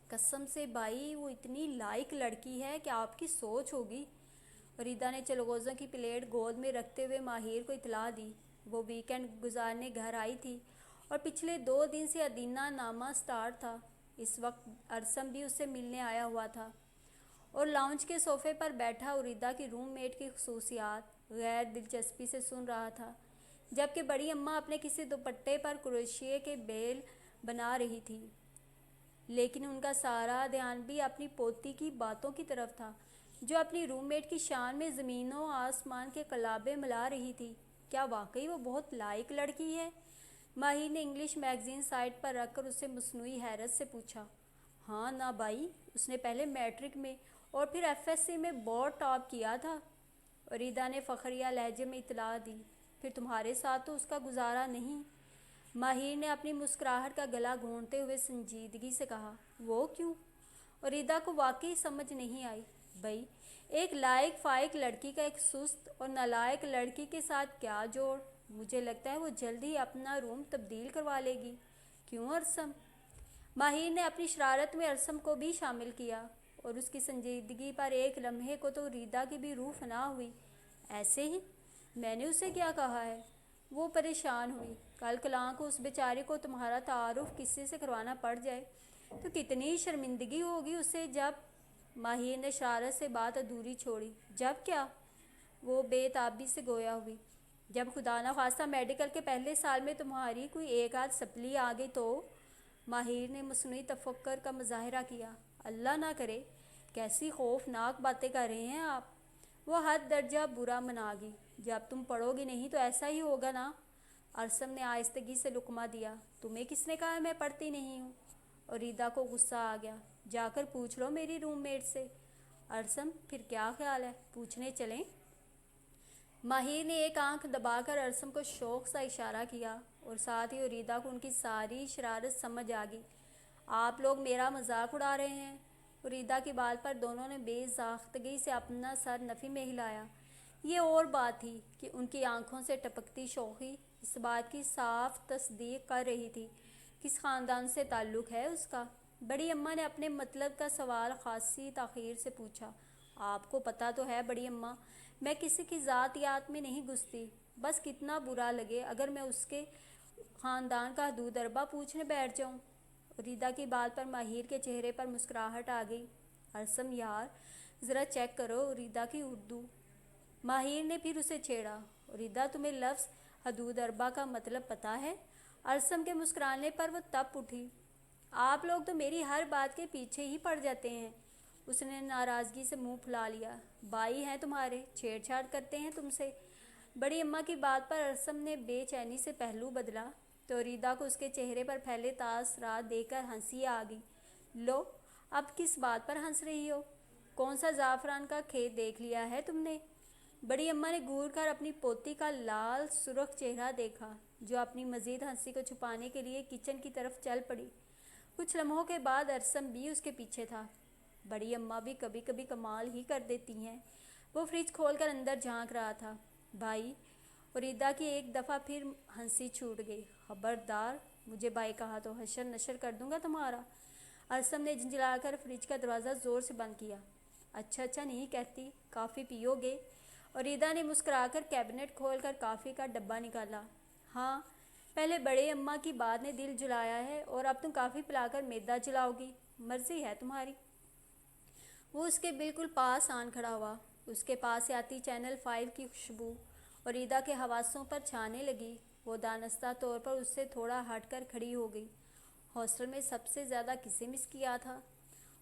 قسم سے بائی، وہ اتنی لائق لڑکی ہے کہ آپ کی سوچ ہوگی۔ اریدہ نے چلغوزوں کی پلیٹ گود میں رکھتے ہوئے ماہر کو اطلاع دی۔ وہ ویکنڈ گزارنے گھر آئی تھی اور پچھلے 2 دن سے ادینہ نامہ سٹارٹ تھا۔ اس وقت ارسم بھی اس سے ملنے آیا ہوا تھا اور لاؤنج کے صوفے پر بیٹھا اریدہ کی روم میٹ کی خصوصیات غیر دلچسپی سے سن رہا تھا، جبکہ بڑی اماں اپنے کسی دوپٹے پر کروشیے کے بیل بنا رہی تھی، لیکن ان کا سارا دھیان بھی اپنی پوتی کی باتوں کی طرف تھا جو اپنی روم میٹ کی شان میں زمین و آسمان کے قلابے ملا رہی تھی۔ کیا واقعی وہ بہت لائق لڑکی ہے؟ ماہر نے انگلش میگزین سائٹ پر رکھ کر اسے مصنوعی حیرت سے پوچھا۔ ہاں نا بھائی، اس نے پہلے میٹرک میں اور پھر FSC میں بہت ٹاپ کیا تھا۔ اریدہ نے فخریہ لہجے میں اطلاع دی۔ پھر تمہارے ساتھ تو اس کا گزارا نہیں؟ ماہر نے اپنی مسکراہٹ کا گلا گھونٹتے ہوئے سنجیدگی سے کہا۔ وہ کیوں؟ اریدہ کو واقعی سمجھ نہیں آئی۔ بھائی، ایک لائق فائق لڑکی کا ایک سست اور نالائق لڑکی کے ساتھ کیا جوڑ؟ مجھے لگتا ہے وہ جلد ہی اپنا روم تبدیل کروا لے گی۔ کیوں ارسم؟ ماہر نے اپنی شرارت میں ارسم کو بھی شامل کیا اور اس کی سنجیدگی پر ایک لمحے کو تو اریدہ کی بھی روح فنا ہوئی۔ ایسے ہی؟ میں نے اسے کیا کہا ہے؟ وہ پریشان ہوئی۔ کل کلاں کو اس بیچاری کو تمہارا تعارف کسی سے کروانا پڑ جائے تو کتنی شرمندگی ہوگی اسے۔ جب ماہر نے شرارت سے بات ادھوری چھوڑی۔ جب کیا؟ وہ بے تابی سے گویا ہوئی۔ جب خدا نخواستہ میڈیکل کے پہلے سال میں تمہاری کوئی ایک آدھ سپلی آ گئی تو؟ ماہر نے مصنوعی تفکر کا مظاہرہ کیا۔ اللہ نہ کرے، کیسی خوفناک باتیں کر رہے ہیں آپ۔ وہ حد درجہ برا منا گئی۔ جب تم پڑھو گی نہیں تو ایسا ہی ہوگا نا؟ ارسم نے آہستگی سے لقمہ دیا۔ تمہیں کس نے کہا میں پڑھتی نہیں ہوں؟ اریدا کو غصہ آ گیا۔ جا کر پوچھ لو میری روم میٹ سے۔ ارسم پھر کیا خیال ہے پوچھنے چلیں؟ ماہر نے ایک آنکھ دبا کر ارسم کو شوق سا اشارہ کیا اور ساتھ ہی اریدا کو ان کی ساری شرارت سمجھ آ گئی۔ آپ لوگ میرا مذاق اڑا رہے ہیں؟ اریدا کی بات پر دونوں نے بے ساختگی سے اپنا سر نفی میں ہلایا۔ یہ اور بات تھی کہ ان کی آنکھوں سے ٹپکتی شوخی اس بات کی صاف تصدیق کر رہی تھی کس خاندان سے تعلق ہے اس کا۔ بڑی اماں نے اپنے مطلب کا سوال خاصی تاخیر سے پوچھا۔ آپ کو پتہ تو ہے بڑی اماں، میں کسی کی ذاتیات میں نہیں گھستی، بس کتنا برا لگے اگر میں اس کے خاندان کا حدود اربا پوچھنے بیٹھ جاؤں۔ اریدا کی بات پر ماہر کے چہرے پر مسکراہٹ آ گئی۔ ارسم یار ذرا چیک کرو اریدا کی اردو۔ ماہر نے پھر اسے چھیڑا۔ اریدا تمہیں لفظ حدود اربا کا مطلب پتہ ہے؟ ارسم کے مسکرانے پر وہ تپ اٹھی۔ آپ لوگ تو میری ہر بات کے پیچھے ہی پڑ جاتے ہیں۔ اس نے ناراضگی سے منہ پھلا لیا۔ بھائی ہیں تمہارے، چھیڑ چھاڑ کرتے ہیں تم سے۔ بڑی اماں کی بات پر ارسم نے بے چینی سے پہلو بدلا تو اریدا کو اس کے چہرے پر پھیلے تاثرات دیکھ کر ہنسی آ گئی۔ لو اب کس بات پر ہنس رہی ہو؟ کون سا زعفران کا کھیت دیکھ لیا ہے تم نے؟ بڑی اماں نے گور کر اپنی پوتی کا لال سرخ چہرہ دیکھا جو اپنی مزید ہنسی کو چھپانے کے لیے کچن کی طرف چل پڑی۔ کچھ لمحوں کے بعد ارسم بھی اس کے پیچھے تھا۔ بڑی اماں بھی کبھی کبھی کمال ہی کر دیتی ہیں۔ وہ فریج کھول کر اندر جھانک رہا تھا۔ بھائی، اریدا کی ایک دفعہ پھر ہنسی چھوٹ گئی۔ خبردار مجھے بھائی کہا تو حشر نشر کر دوں گا تمہارا۔ ارسم نے جھنجھلا کر فریج کا دروازہ زور سے بند کیا۔ اچھا نہیں کہتی، کافی پیو گے؟ اریدا نے مسکرا کر کیبنٹ کھول کر کافی کا ڈبہ نکالا۔ ہاں، پہلے بڑے اماں کی بات نے دل جلایا ہے اور اب تم کافی پلا کر معدہ جلاؤ گی، مرضی ہے تمہاری۔ وہ اس کے بالکل پاس آن کھڑا ہوا۔ اس کے پاس سے آتی چینل 5 کی خوشبو اریدا کے حواسوں پر چھانے لگی۔ وہ دانستہ طور پر اس سے تھوڑا ہٹ کر کھڑی ہو گئی۔ ہاسٹل میں سب سے زیادہ کسے مس کیا تھا؟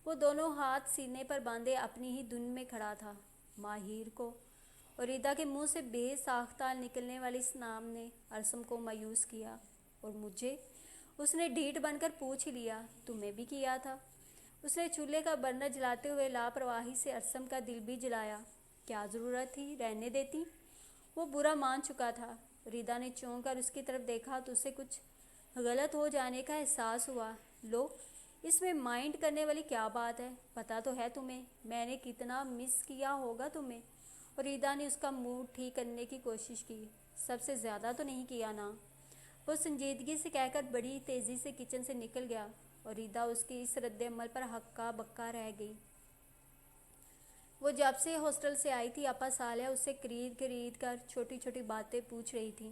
وہ دونوں ہاتھ سینے پر باندھے اپنی ہی دھن میں کھڑا تھا۔ ماہر کو۔ اریدا کے منہ سے بے ساختہ نکلنے والی اس نام نے ارسم کو مایوس کیا۔ اور مجھے؟ اس نے ڈھیٹ بن کر پوچھ لیا۔ تمہیں بھی کیا تھا؟ اس نے چولہے کا برنر جلاتے ہوئے لاپرواہی سے ارسم کا دل بھی جلایا۔ کیا ضرورت تھی، رہنے دیتی۔ وہ برا مان چکا تھا۔ اریدا نے چونک کر اس کی طرف دیکھا تو اسے کچھ غلط ہو جانے کا احساس ہوا۔ لو اس میں مائنڈ کرنے والی کیا بات ہے؟ پتہ تو ہے تمہیں میں نے کتنا مس کیا ہوگا تمہیں۔ اریدا نے اس کا موڈ ٹھیک کرنے کی کوشش کی۔ سب سے زیادہ تو نہیں کیا نا؟ وہ سنجیدگی سے کہہ کر بڑی تیزی سے کچن سے نکل گیا۔ اریدا اس کی اس رد عمل پر ہکا بکا رہ گئی۔ وہ جب سے ہاسٹل سے آئی تھی آپا صالحہ اس سے خرید کر چھوٹی چھوٹی باتیں پوچھ رہی تھی،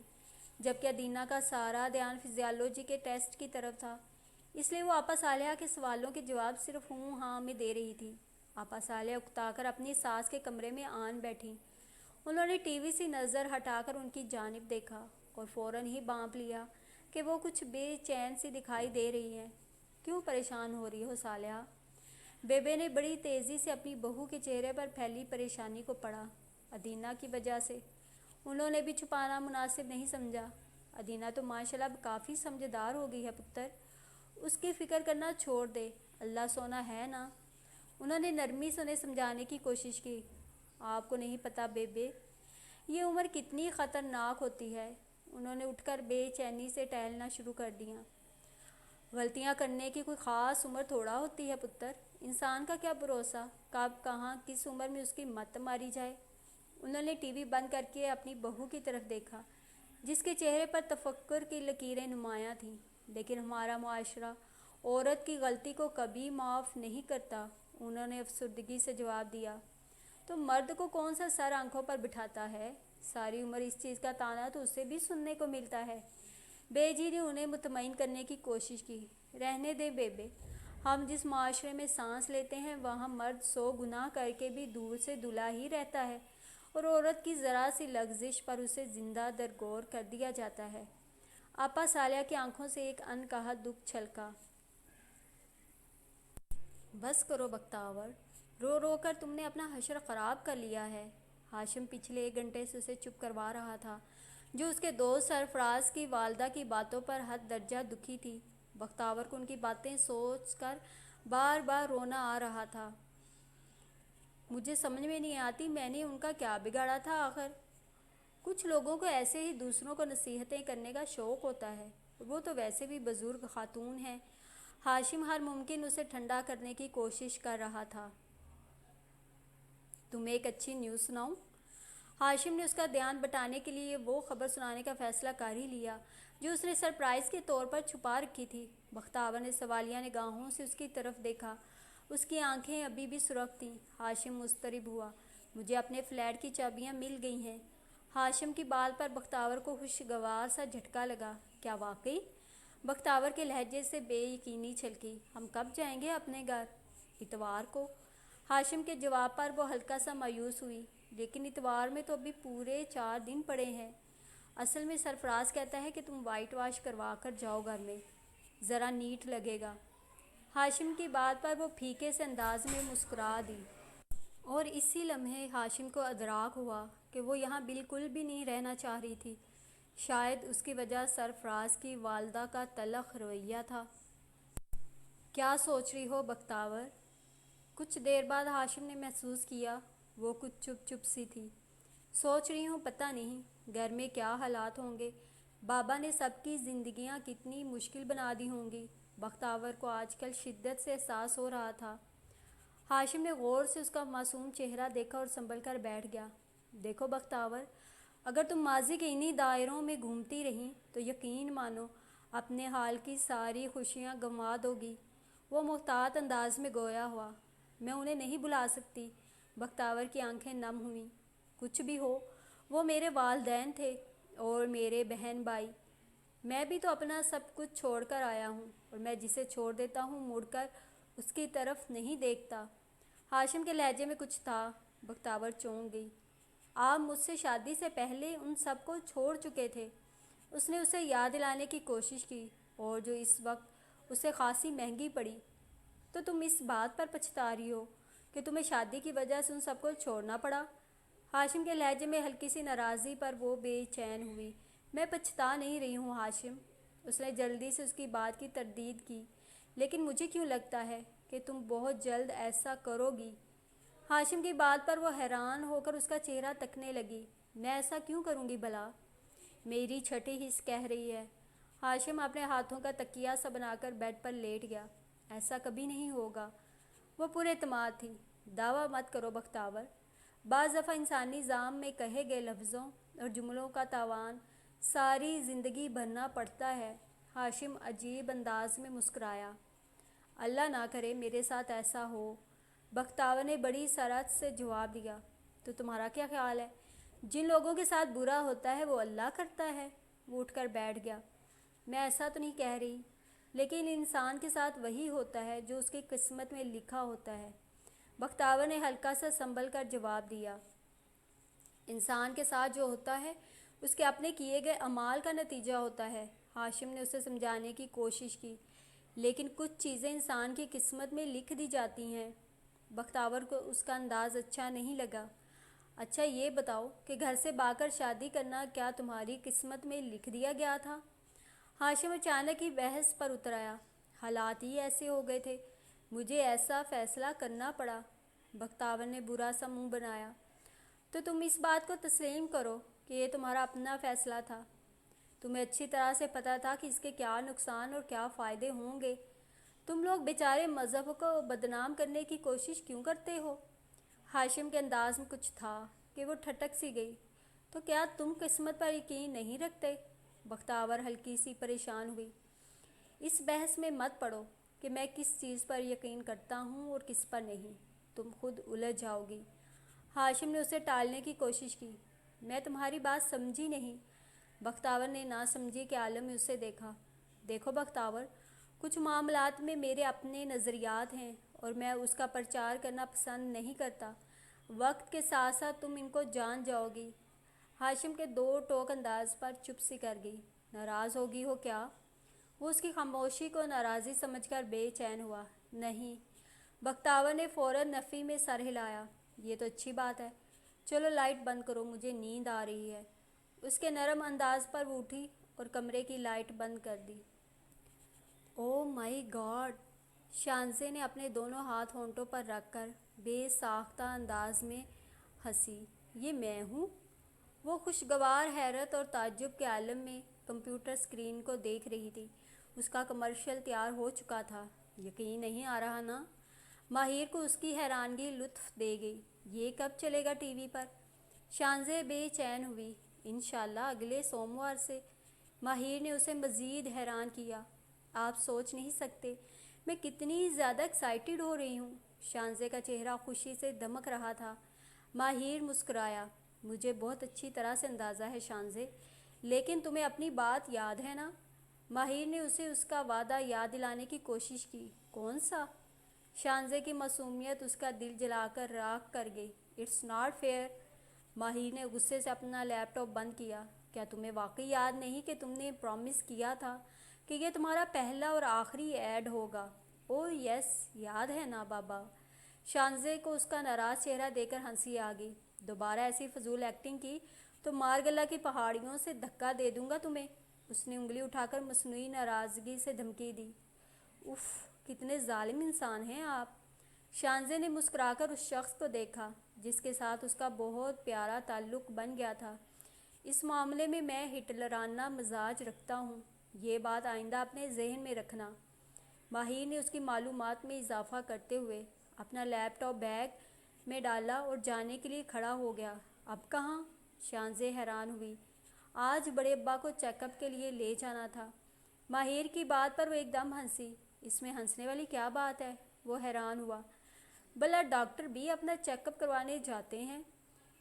جبکہ ادینہ کا سارا دھیان فزیالوجی کے ٹیسٹ کی طرف تھا، اس لیے وہ آپا صالحہ کے سوالوں کے جواب صرف ہوں ہاں میں دے رہی تھی۔ آپا صالحہ اکتا کر اپنی ساس کے کمرے میں آن بیٹھی۔ انہوں نے ٹی وی سے نظر ہٹا کر ان کی جانب دیکھا اور فوراً ہی بانپ لیا کہ وہ کچھ بے چین سی دکھائی دے رہی ہیں۔ کیوں پریشان ہو رہی ہو صالحہ؟ بیبے نے بڑی تیزی سے اپنی بہو کے چہرے پر پھیلی پریشانی کو پڑھا۔ ادینہ کی وجہ سے۔ انہوں نے بھی چھپانا مناسب نہیں سمجھا۔ ادینہ تو ماشاءاللہ اب کافی سمجھدار ہو گئی ہے پتر، اس کی فکر کرنا چھوڑ دے، اللہ سونا ہے نا۔ انہوں نے نرمی سے انہیں سمجھانے کی کوشش کی۔ آپ کو نہیں پتہ بیبے، یہ عمر کتنی خطرناک ہوتی ہے۔ انہوں نے اٹھ کر بے چینی سے ٹہلنا شروع کر دیا۔ غلطیاں کرنے کی کوئی خاص عمر تھوڑا ہوتی ہے پتر، انسان کا کیا بھروسہ کب کہاں کس عمر میں اس کی مت ماری جائے۔ انہوں نے ٹی وی بند کر کے اپنی بہو کی طرف دیکھا جس کے چہرے پر تفکر کی لکیریں نمایاں تھیں۔ لیکن ہمارا معاشرہ عورت کی غلطی کو کبھی معاف نہیں کرتا، انہوں نے افسردگی سے جواب دیا۔ تو مرد کو کون سا سر آنکھوں پر بٹھاتا ہے، ساری عمر اس چیز کا تانا تو اسے بھی سننے کو ملتا ہے۔ بے جی نے انہیں مطمئن کرنے کی کوشش کی۔ رہنے دے بیبے، ہم جس معاشرے میں سانس لیتے ہیں وہاں مرد 100 گناہ کر کے بھی دور سے دلہا ہی رہتا ہے اور عورت کی ذرا سی لغزش پر اسے زندہ درگور کر دیا جاتا ہے۔ آپا صالحہ کی آنکھوں سے ایک انکہا دکھ چھلکا۔ بس کرو بختاور، رو رو کر تم نے اپنا حشر خراب کر لیا ہے۔ ہاشم پچھلے 1 گھنٹے سے اسے چپ کروا رہا تھا۔ جو اس کے دوست سرفراز کی والدہ کی باتوں پر حد درجہ دکھی تھی۔ بختیار کو ان کی باتیں سوچ کر بار بار رونا آ رہا تھا۔ مجھے سمجھ میں نہیں آتی میں نے ان کا کیا بگاڑا تھا آخر۔ کچھ لوگوں کو ایسے ہی دوسروں کو نصیحتیں کرنے کا شوق ہوتا ہے، وہ تو ویسے بھی بزرگ خاتون ہیں۔ ہاشم ہر ممکن اسے ٹھنڈا کرنے کی کوشش کر رہا تھا۔ تمہیں ایک اچھی نیوز سناؤں؟ ہاشم نے اس کا دھیان بٹانے کے لیے وہ خبر سنانے کا فیصلہ کر ہی لیا جو اس نے سرپرائز کے طور پر چھپا رکھی تھی۔ بختیار نے سوالیہ نگاہوں سے اس کی طرف دیکھا۔ اس کی آنکھیں ابھی بھی سرخ تھیں۔ ہاشم مضطرب ہوا۔ مجھے اپنے فلیٹ کی چابیاں مل گئی ہیں۔ ہاشم کی بات پر بختیار کو خوشگوار سا جھٹکا لگا۔ کیا واقعی؟ بختیار کے لہجے سے بے یقینی چھلکی۔ ہم کب جائیں گے اپنے گھر؟ اتوار کو۔ ہاشم کے جواب پر وہ ہلکا سا مایوس ہوئی۔ لیکن اتوار میں تو ابھی پورے 4 دن پڑے ہیں۔ اصل میں سرفراز کہتا ہے کہ تم وائٹ واش کروا کر جاؤ گھر میں، ذرا نیٹ لگے گا۔ ہاشم کی بات پر وہ پھیکے سے انداز میں مسکرا دی۔ اور اسی لمحے ہاشم کو ادراک ہوا کہ وہ یہاں بالکل بھی نہیں رہنا چاہ رہی تھی۔ شاید اس کی وجہ سرفراز کی والدہ کا تلخ رویہ تھا۔ کیا سوچ رہی ہو بختیار؟ کچھ دیر بعد ہاشم نے محسوس کیا وہ کچھ چپ چپ سی تھی۔ سوچ رہی ہوں پتہ نہیں گھر میں کیا حالات ہوں گے، بابا نے سب کی زندگیاں کتنی مشکل بنا دی ہوں گی۔ بختیار کو آج کل شدت سے احساس ہو رہا تھا۔ ہاشم نے غور سے اس کا معصوم چہرہ دیکھا اور سنبھل کر بیٹھ گیا۔ دیکھو بختیار، اگر تم ماضی کے انہی دائروں میں گھومتی رہیں تو یقین مانو اپنے حال کی ساری خوشیاں گنوا دو گی۔ وہ محتاط انداز میں گویا ہوا۔ میں انہیں نہیں بھلا سکتی۔ بختیار کی آنکھیں نم ہوئیں۔ کچھ بھی ہو، وہ میرے والدین تھے اور میرے بہن بھائی۔ میں بھی تو اپنا سب کچھ چھوڑ کر آیا ہوں، اور میں جسے چھوڑ دیتا ہوں مڑ کر اس کی طرف نہیں دیکھتا۔ ہاشم کے لہجے میں کچھ تھا۔ بختیار چونک گئی۔ آپ مجھ سے شادی سے پہلے ان سب کو چھوڑ چکے تھے۔ اس نے اسے یاد دلانے کی کوشش کی، اور جو اس وقت اسے خاصی مہنگی پڑی۔ تو تم اس بات پر پچھتا رہی ہو کہ تمہیں شادی کی وجہ سے ان سب کو چھوڑنا پڑا؟ ہاشم کے لہجے میں ہلکی سی ناراضی پر وہ بے چین ہوئی۔ میں پچھتا نہیں رہی ہوں ہاشم۔ اس نے جلدی سے اس کی بات کی تردید کی۔ لیکن مجھے کیوں لگتا ہے کہ تم بہت جلد ایسا کرو گی؟ ہاشم کی بات پر وہ حیران ہو کر اس کا چہرہ تکنے لگی۔ میں ایسا کیوں کروں گی بھلا؟ میری چھٹی حس کہہ رہی ہے۔ ہاشم اپنے ہاتھوں کا تکیہ سا بنا کر بیڈ پر لیٹ گیا۔ ایسا کبھی نہیں ہوگا۔ وہ پورے اعتماد تھی۔ دعویٰ مت کرو بختیار۔ بعض دفعہ انسانی نظام میں کہے گئے لفظوں اور جملوں کا تاوان ساری زندگی بھرنا پڑتا ہے۔ ہاشم عجیب انداز میں مسکرایا۔ اللہ نہ کرے میرے ساتھ ایسا ہو۔ بختیار نے بڑی سرعت سے جواب دیا۔ تو تمہارا کیا خیال ہے؟ جن لوگوں کے ساتھ برا ہوتا ہے وہ اللہ کرتا ہے۔ وہ اٹھ کر بیٹھ گیا۔ میں ایسا تو نہیں کہہ رہی، لیکن انسان کے ساتھ وہی ہوتا ہے جو اس کی قسمت میں لکھا ہوتا ہے۔ بختیار نے ہلکا سا سنبھل کر جواب دیا۔ انسان کے ساتھ جو ہوتا ہے اس کے اپنے کیے گئے اعمال کا نتیجہ ہوتا ہے۔ ہاشم نے اسے سمجھانے کی کوشش کی۔ لیکن کچھ چیزیں انسان کی قسمت میں لکھ دی جاتی ہیں۔ بختیار کو اس کا انداز اچھا نہیں لگا۔ اچھا یہ بتاؤ کہ گھر سے بھاگ کر شادی کرنا کیا تمہاری قسمت میں لکھ دیا گیا تھا؟ ہاشم اچانک ہی بحث پر اتر آیا۔ حالات ہی ایسے ہو گئے تھے، مجھے ایسا فیصلہ کرنا پڑا۔ بختیار نے برا سا منہ بنایا۔ تو تم اس بات کو تسلیم کرو کہ یہ تمہارا اپنا فیصلہ تھا۔ تمہیں اچھی طرح سے پتہ تھا کہ اس کے کیا نقصان اور کیا فائدے ہوں گے۔ تم لوگ بیچارے مذہب کو بدنام کرنے کی کوشش کیوں کرتے ہو؟ ہاشم کے انداز میں کچھ تھا کہ وہ ٹھٹک سی گئی۔ تو کیا تم قسمت پر یقین نہیں رکھتے؟ بختیار ہلکی سی پریشان ہوئی۔ اس بحث میں مت پڑو کہ میں کس چیز پر یقین کرتا ہوں اور کس پر نہیں، تم خود الجھ جاؤ گی۔ ہاشم نے اسے ٹالنے کی کوشش کی۔ میں تمہاری بات سمجھی نہیں۔ بختیار نے ناسمجھی کے عالم میں اسے دیکھا۔ دیکھو بختیار، کچھ معاملات میں میرے اپنے نظریات ہیں اور میں اس کا پرچار کرنا پسند نہیں کرتا۔ وقت کے ساتھ ساتھ تم ان کو جان جاؤ گی۔ ہاشم کے دو ٹوک انداز پر چپ سی کر گئی۔ ناراض ہوگی ہو کیا؟ وہ اس کی خاموشی کو ناراضی سمجھ کر بے چین ہوا۔ نہیں۔ بختیار نے فوراً نفی میں سر ہلایا۔ یہ تو اچھی بات ہے۔ چلو لائٹ بند کرو، مجھے نیند آ رہی ہے۔ اس کے نرم انداز پر وہ اٹھی اور کمرے کی لائٹ بند کر دی۔ او مائی گاڈ! شانزے نے اپنے دونوں ہاتھ ہونٹوں پر رکھ کر بے ساختہ انداز میں ہنسی۔ یہ میں ہوں؟ وہ خوشگوار حیرت اور تعجب کے عالم میں کمپیوٹر اسکرین کو دیکھ رہی تھی۔ اس کا کمرشل تیار ہو چکا تھا۔ یقین نہیں آ رہا نا؟ ماہر کو اس کی حیرانگی لطف دے گئی۔ یہ کب چلے گا ٹی وی پر؟ شانزے بے چین ہوئی۔ انشاءاللہ اگلے سوموار سے۔ ماہر نے اسے مزید حیران کیا۔ آپ سوچ نہیں سکتے میں کتنی زیادہ ایکسائٹڈ ہو رہی ہوں۔ شانزے کا چہرہ خوشی سے دمک رہا تھا۔ ماہر مسکرایا۔ مجھے بہت اچھی طرح سے اندازہ ہے شانزے، لیکن تمہیں اپنی بات یاد ہے نا؟ ماہر نے اسے اس کا وعدہ یاد دلانے کی کوشش کی۔ کون سا؟ شانزے کی معصومیت اس کا دل جلا کر راکھ کر گئی۔ It's not fair. ماہر نے غصے سے اپنا لیپ ٹاپ بند کیا۔ کیا تمہیں واقعی یاد نہیں کہ تم نے پرامس کیا تھا کہ یہ تمہارا پہلا اور آخری ایڈ ہوگا؟ اوہ یس، یاد ہے نا بابا۔ شانزے کو اس کا ناراض چہرہ دیکھ کر ہنسی آ گئی۔ دوبارہ ایسی فضول ایکٹنگ کی تو مارگلہ کی پہاڑیوں سے دھکا دے دوں گا تمہیں۔ اس نے انگلی اٹھا کر مصنوعی ناراضگی سے دھمکی دی۔ اف، کتنے ظالم انسان ہیں آپ۔ شانزے نے مسکرا کر اس شخص کو دیکھا جس کے ساتھ اس کا بہت پیارا تعلق بن گیا تھا۔ اس معاملے میں ہٹلرانہ مزاج رکھتا ہوں، یہ بات آئندہ اپنے ذہن میں رکھنا۔ ماہر نے اس کی معلومات میں اضافہ کرتے ہوئے اپنا لیپ ٹاپ بیگ میں ڈالا اور جانے کے لیے کھڑا ہو گیا۔ اب کہاں؟ شانزے حیران ہوئی۔ آج بڑے ابا کو چیک اپ کے لیے لے جانا تھا۔ ماہر کی بات پر وہ ایک دم ہنسی۔ اس میں ہنسنے والی کیا بات ہے؟ وہ حیران ہوا۔ بھلا ڈاکٹر بھی اپنا چیک اپ کروانے جاتے ہیں؟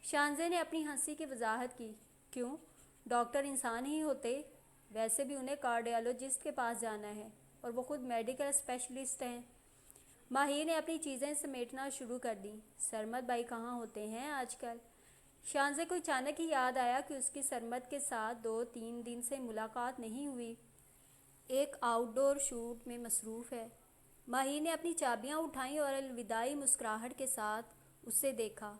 شانزے نے اپنی ہنسی کی وضاحت کی۔ کیوں؟ ڈاکٹر انسان ہی ہوتے؟ ویسے بھی انہیں کارڈیالوجسٹ کے پاس جانا ہے اور وہ خود میڈیکل اسپیشلسٹ ہیں۔ ماہر نے اپنی چیزیں سمیٹنا شروع کر دیں۔ سرمد بھائی کہاں ہوتے ہیں آج کل؟ شانزے کو اچانک ہی یاد آیا کہ اس کی سرمد کے ساتھ 2-3 دن سے ملاقات نہیں ہوئی۔ ایک آؤٹ ڈور شوٹ میں مصروف ہے۔ ماہر نے اپنی چابیاں اٹھائیں اور الوداعی مسکراہٹ کے ساتھ اسے دیکھا۔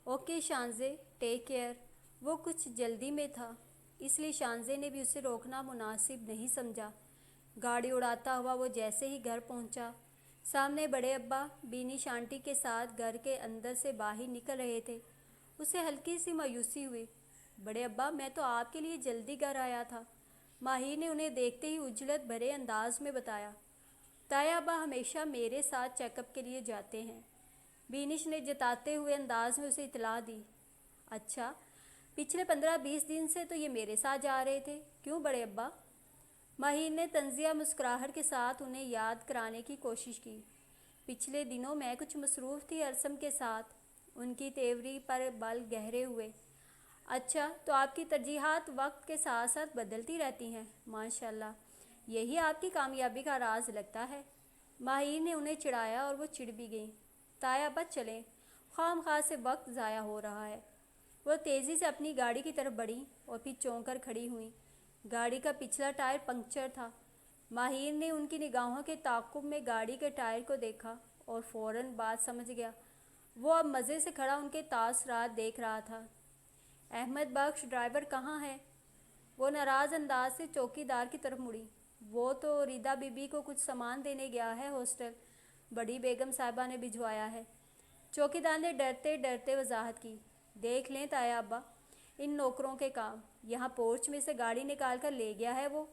Okay Shanzay, take care. وہ کچھ جلدی میں تھا، اس لیے شانزے نے بھی اسے روکنا مناسب نہیں سمجھا۔ گاڑی اڑاتا ہوا وہ جیسے ہی گھر پہنچا، سامنے بڑے ابا بینش آنٹی کے ساتھ گھر کے اندر سے باہر نکل رہے تھے۔ اسے ہلکی سی مایوسی ہوئی۔ بڑے ابا، میں تو آپ کے لیے جلدی گھر آیا تھا۔ ماہر نے انہیں دیکھتے ہی عجلت بھرے انداز میں بتایا۔ تایا ابا ہمیشہ میرے ساتھ چیک اپ کے لیے جاتے ہیں، بینش نے جتاتے ہوئے انداز میں اسے اطلاع دی۔ اچھا، پچھلے 15-20 دن سے تو یہ میرے ساتھ جا رہے تھے، کیوں بڑے ابا؟ ماہر نے طنزیہ مسکراہٹ کے ساتھ انہیں یاد کرانے کی کوشش کی۔ پچھلے دنوں میں کچھ مصروف تھی ارسم کے ساتھ۔ ان کی تیوری پر بال گہرے ہوئے۔ اچھا، تو آپ کی ترجیحات وقت کے ساتھ ساتھ بدلتی رہتی ہیں، ماشاءاللہ۔ یہی آپ کی کامیابی کا راز لگتا ہے۔ ماہر نے انہیں چڑھایا اور وہ چڑھ بھی گئیں۔ تایا ابا چلیں، خواہ مخواہ سے وقت ضائع ہو رہا ہے۔ وہ تیزی سے اپنی گاڑی کی طرف بڑھیں اور پھر چونک کر کھڑی ہوئیں۔ گاڑی کا پچھلا ٹائر پنکچر تھا۔ ماہر نے ان کی نگاہوں کے تعاقب میں گاڑی کے ٹائر کو دیکھا اور فوراً بات سمجھ گیا۔ وہ اب مزے سے کھڑا ان کے تاثرات دیکھ رہا تھا۔ احمد بخش ڈرائیور کہاں ہے؟ وہ ناراض انداز سے چوکی دار کی طرف مڑی۔ وہ تو ریدا بی بی کو کچھ سامان دینے گیا ہے ہاسٹل، بڑی بیگم صاحبہ نے بھجوایا ہے۔ چوکی دار نے ڈرتے ڈرتے وضاحت کی۔ دیکھ لیں تایا ابا، ان نوکروں کے کام۔ یہاں پورچ میں سے گاڑی نکال کر لے گیا ہے وہ،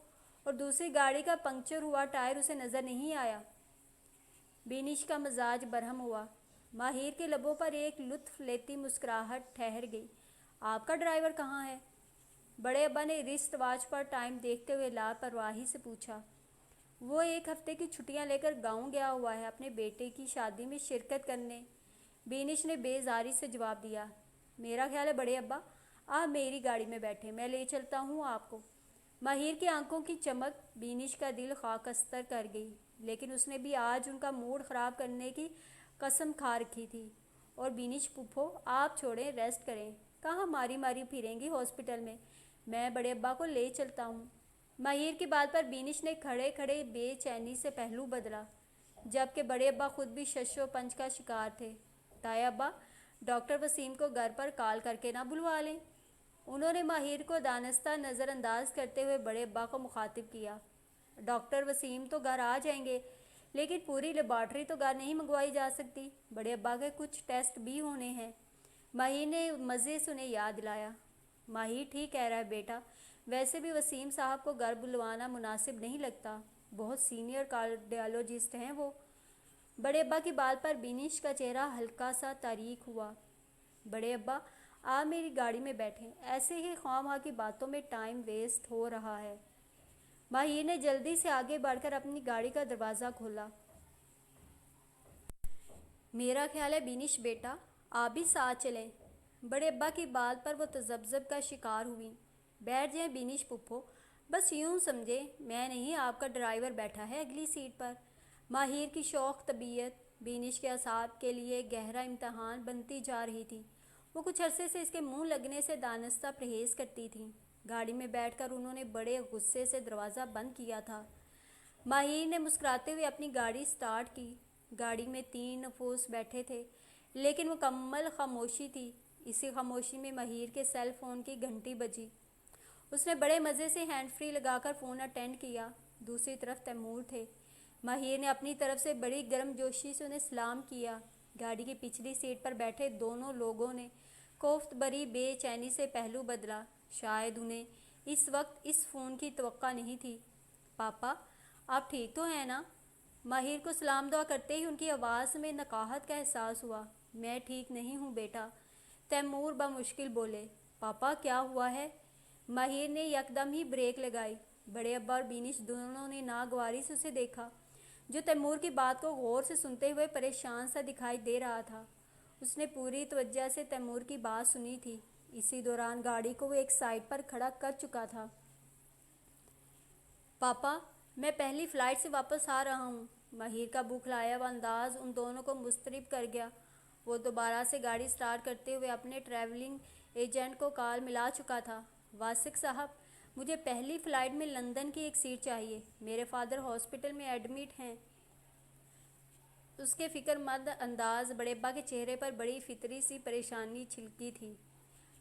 اور دوسری گاڑی کا پنکچر ہوا ٹائر اسے نظر نہیں آیا۔ بینش کا مزاج برہم ہوا۔ ماہر کے لبوں پر ایک لطف لیتی مسکراہٹ ٹھہر گئی۔ آپ کا ڈرائیور کہاں ہے؟ بڑے ابا نے رسٹ واچ پر ٹائم دیکھتے ہوئے لاپرواہی سے پوچھا۔ وہ 1 ہفتے کی چھٹیاں لے کر گاؤں گیا ہوا ہے اپنے بیٹے کی شادی میں شرکت کرنے، بینش نے بیزاری سے جواب دیا۔ میرا خیال ہے بڑے ابا، آپ میری گاڑی میں بیٹھے، میں لے چلتا ہوں آپ کو۔ ماہر کی آنکھوں کی چمک بینش کا دل خاکستر کر گئی، لیکن اس نے بھی آج ان کا موڈ خراب کرنے کی قسم کھا رکھی تھی۔ اور بینش پھپھو، آپ چھوڑیں، ریسٹ کریں، کہاں ماری ماری پھریں گی ہاسپٹل میں بڑے ابا کو لے چلتا ہوں۔ ماہر کی بات پر بینش نے کھڑے کھڑے بے چینی سے پہلو بدلا، جبکہ بڑے ابا خود بھی شش و پنج کا شکار تھے۔ تایا ابا، ڈاکٹر وسیم کو گھر پر کال کر کے نہ بلوا لیں؟ انہوں نے ماہر کو دانستہ نظر انداز کرتے ہوئے بڑے ابا کو مخاطب کیا۔ ڈاکٹر وسیم تو گھر آ جائیں گے، لیکن پوری لیبارٹری تو گھر نہیں منگوائی جا سکتی، بڑے ابا کے کچھ ٹیسٹ بھی ہونے ہیں۔ ماہر نے مزے سے انہیں یاد دلایا۔ ماہر ٹھیک کہہ رہا ہے بیٹا، ویسے بھی وسیم صاحب کو گھر بلوانا مناسب نہیں لگتا، بہت سینئر کارڈیالوجسٹ ہیں وہ۔ بڑے ابا کی بات پر بینش کا چہرہ ہلکا سا تاریک ہوا۔ بڑے ابا آپ میری گاڑی میں بیٹھیں، ایسے ہی خواہ مخواہ کی باتوں میں ٹائم ویسٹ ہو رہا ہے۔ ماہر نے جلدی سے آگے بڑھ کر اپنی گاڑی کا دروازہ کھولا۔ میرا خیال ہے بینش بیٹا آپ بھی ساتھ چلیں۔ بڑے ابا کی بات پر وہ تذبذب کا شکار ہوئیں۔ بیٹھ جائیں بینش پھپھو، بس یوں سمجھیں میں نہیں آپ کا ڈرائیور بیٹھا ہے اگلی سیٹ پر۔ ماہر کی شوخ طبیعت بینش کے اعصاب کے لیے گہرا امتحان بنتی جا رہی تھی۔ وہ کچھ عرصے سے اس کے منہ لگنے سے دانستہ پرہیز کرتی تھیں۔ گاڑی میں بیٹھ کر انہوں نے بڑے غصے سے دروازہ بند کیا تھا۔ ماہر نے مسکراتے ہوئے اپنی گاڑی سٹارٹ کی۔ گاڑی میں 3 نفوس بیٹھے تھے، لیکن مکمل خاموشی تھی۔ اسی خاموشی میں ماہر کے سیل فون کی گھنٹی بجی۔ اس نے بڑے مزے سے ہینڈ فری لگا کر فون اٹینڈ کیا۔ دوسری طرف تیمور تھے۔ ماہر نے اپنی طرف سے بڑی گرم جوشی سے انہیں سلام کیا۔ گاڑی کی پچھلی سیٹ پر بیٹھے دونوں لوگوں نے کوفت بری بے چینی سے پہلو بدلا۔ شاید انہیں اس وقت اس فون کی توقع نہیں تھی۔ پاپا آپ ٹھیک تو ہیں نا؟ ماہر کو سلام دعا کرتے ہی ان کی آواز میں نقاہت کا احساس ہوا۔ میں ٹھیک نہیں ہوں بیٹا، تیمور بمشکل بولے۔ پاپا کیا ہوا ہے؟ ماہر نے یکدم ہی بریک لگائی۔ بڑے ابا اور بینش دونوں نے ناگواری سے اسے دیکھا، جو تیمور کی بات کو غور سے سنتے ہوئے پریشان سا دکھائی دے رہا تھا۔ اس نے پوری توجہ سے تیمور کی بات سنی تھی۔ اسی دوران گاڑی کو وہ ایک سائڈ پر کھڑا کر چکا تھا۔ پاپا میں پہلی فلائٹ سے واپس آ رہا ہوں۔ ماہر کا بوکھلایا ہوا انداز ان دونوں کو مضطرب کر گیا۔ وہ دوبارہ سے گاڑی سٹارٹ کرتے ہوئے اپنے ٹریولنگ ایجنٹ کو کال ملا چکا تھا۔ واسق صاحب مجھے پہلی فلائٹ میں لندن کی ایک سیٹ چاہیے، میرے فادر ہاسپٹل میں ایڈمٹ ہیں۔ اس کے فکر مند انداز بڑے ابا کے چہرے پر بڑی فطری سی پریشانی چھلکی تھی،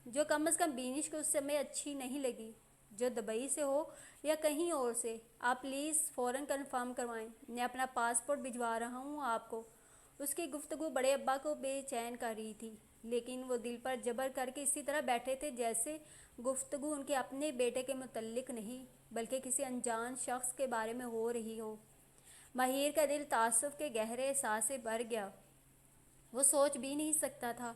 جو کم از کم بینش کو اس سمے اچھی نہیں لگی۔ جو دبئی سے ہو یا کہیں اور سے، آپ پلیز فوراً کنفرم کروائیں، میں اپنا پاسپورٹ بھجوا رہا ہوں آپ کو۔ اس کی گفتگو بڑے ابا کو بے چین کر رہی تھی، لیکن وہ دل پر جبر کر کے اسی طرح بیٹھے تھے جیسے گفتگو ان کے اپنے بیٹے کے متعلق نہیں بلکہ کسی انجان شخص کے بارے میں ہو رہی ہو۔ ماہر کا دل تعصب کے گہرے احساس سے بھر گیا۔ وہ سوچ بھی نہیں سکتا تھا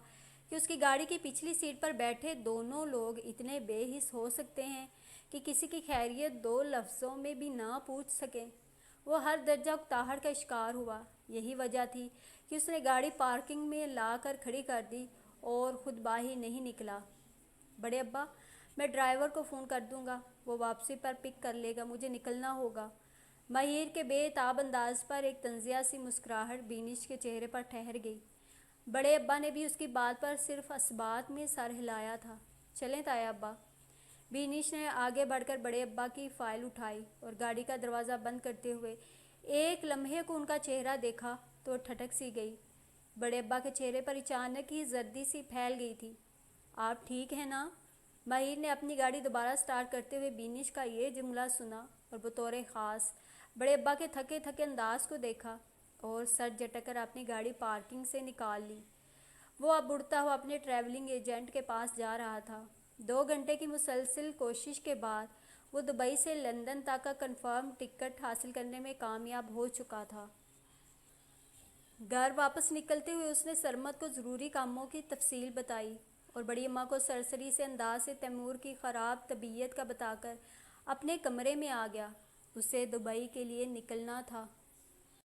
کہ اس کی گاڑی کی پچھلی سیٹ پر بیٹھے دونوں لوگ اتنے بے حس ہو سکتے ہیں کہ کسی کی خیریت 2 لفظوں میں بھی نہ پوچھ سکیں۔ وہ ہر درجہ اکتاہٹ کا شکار ہوا۔ یہی وجہ تھی کہ اس نے گاڑی پارکنگ میں لا کر کھڑی کر دی اور خود باہر نہیں نکلا۔ بڑے ابا میں ڈرائیور کو فون کر دوں گا، وہ واپسی پر پک کر لے گا، مجھے نکلنا ہوگا۔ ماہر کے بے تاب انداز پر ایک طنزیہ سی مسکراہٹ بینش کے چہرے پر ٹھہر گئی۔ بڑے ابا نے بھی اس کی بات پر صرف اثبات میں سر ہلایا تھا۔ چلیں تایا ابا۔ بینش نے آگے بڑھ کر بڑے ابا کی فائل اٹھائی اور گاڑی کا دروازہ بند کرتے ہوئے ایک لمحے کو ان کا چہرہ دیکھا تو وہ ٹھٹک سی گئی۔ بڑے ابا کے چہرے پر اچانک ہی زردی سی پھیل گئی تھی۔ آپ ٹھیک ہیں نا؟ ماہر نے اپنی گاڑی دوبارہ سٹارٹ کرتے ہوئے بینش کا یہ جملہ سنا اور بطور خاص بڑے ابا کے تھکے تھکے انداز کو دیکھا اور سر جھٹک کر اپنی گاڑی پارکنگ سے نکال لی۔ وہ اب اڑتا ہوا اپنے ٹریولنگ ایجنٹ کے پاس جا رہا تھا۔ 2 گھنٹے کی مسلسل کوشش کے بعد وہ دبئی سے لندن تک کا کنفرم ٹکٹ حاصل کرنے میں کامیاب ہو چکا تھا۔ گھر واپس نکلتے ہوئے اس نے سرمد کو ضروری کاموں کی تفصیل بتائی اور بڑی اماں کو سرسری سے انداز سے تیمور کی خراب طبیعت کا بتا کر اپنے کمرے میں آ گیا۔ اسے دبئی کے لیے نکلنا تھا۔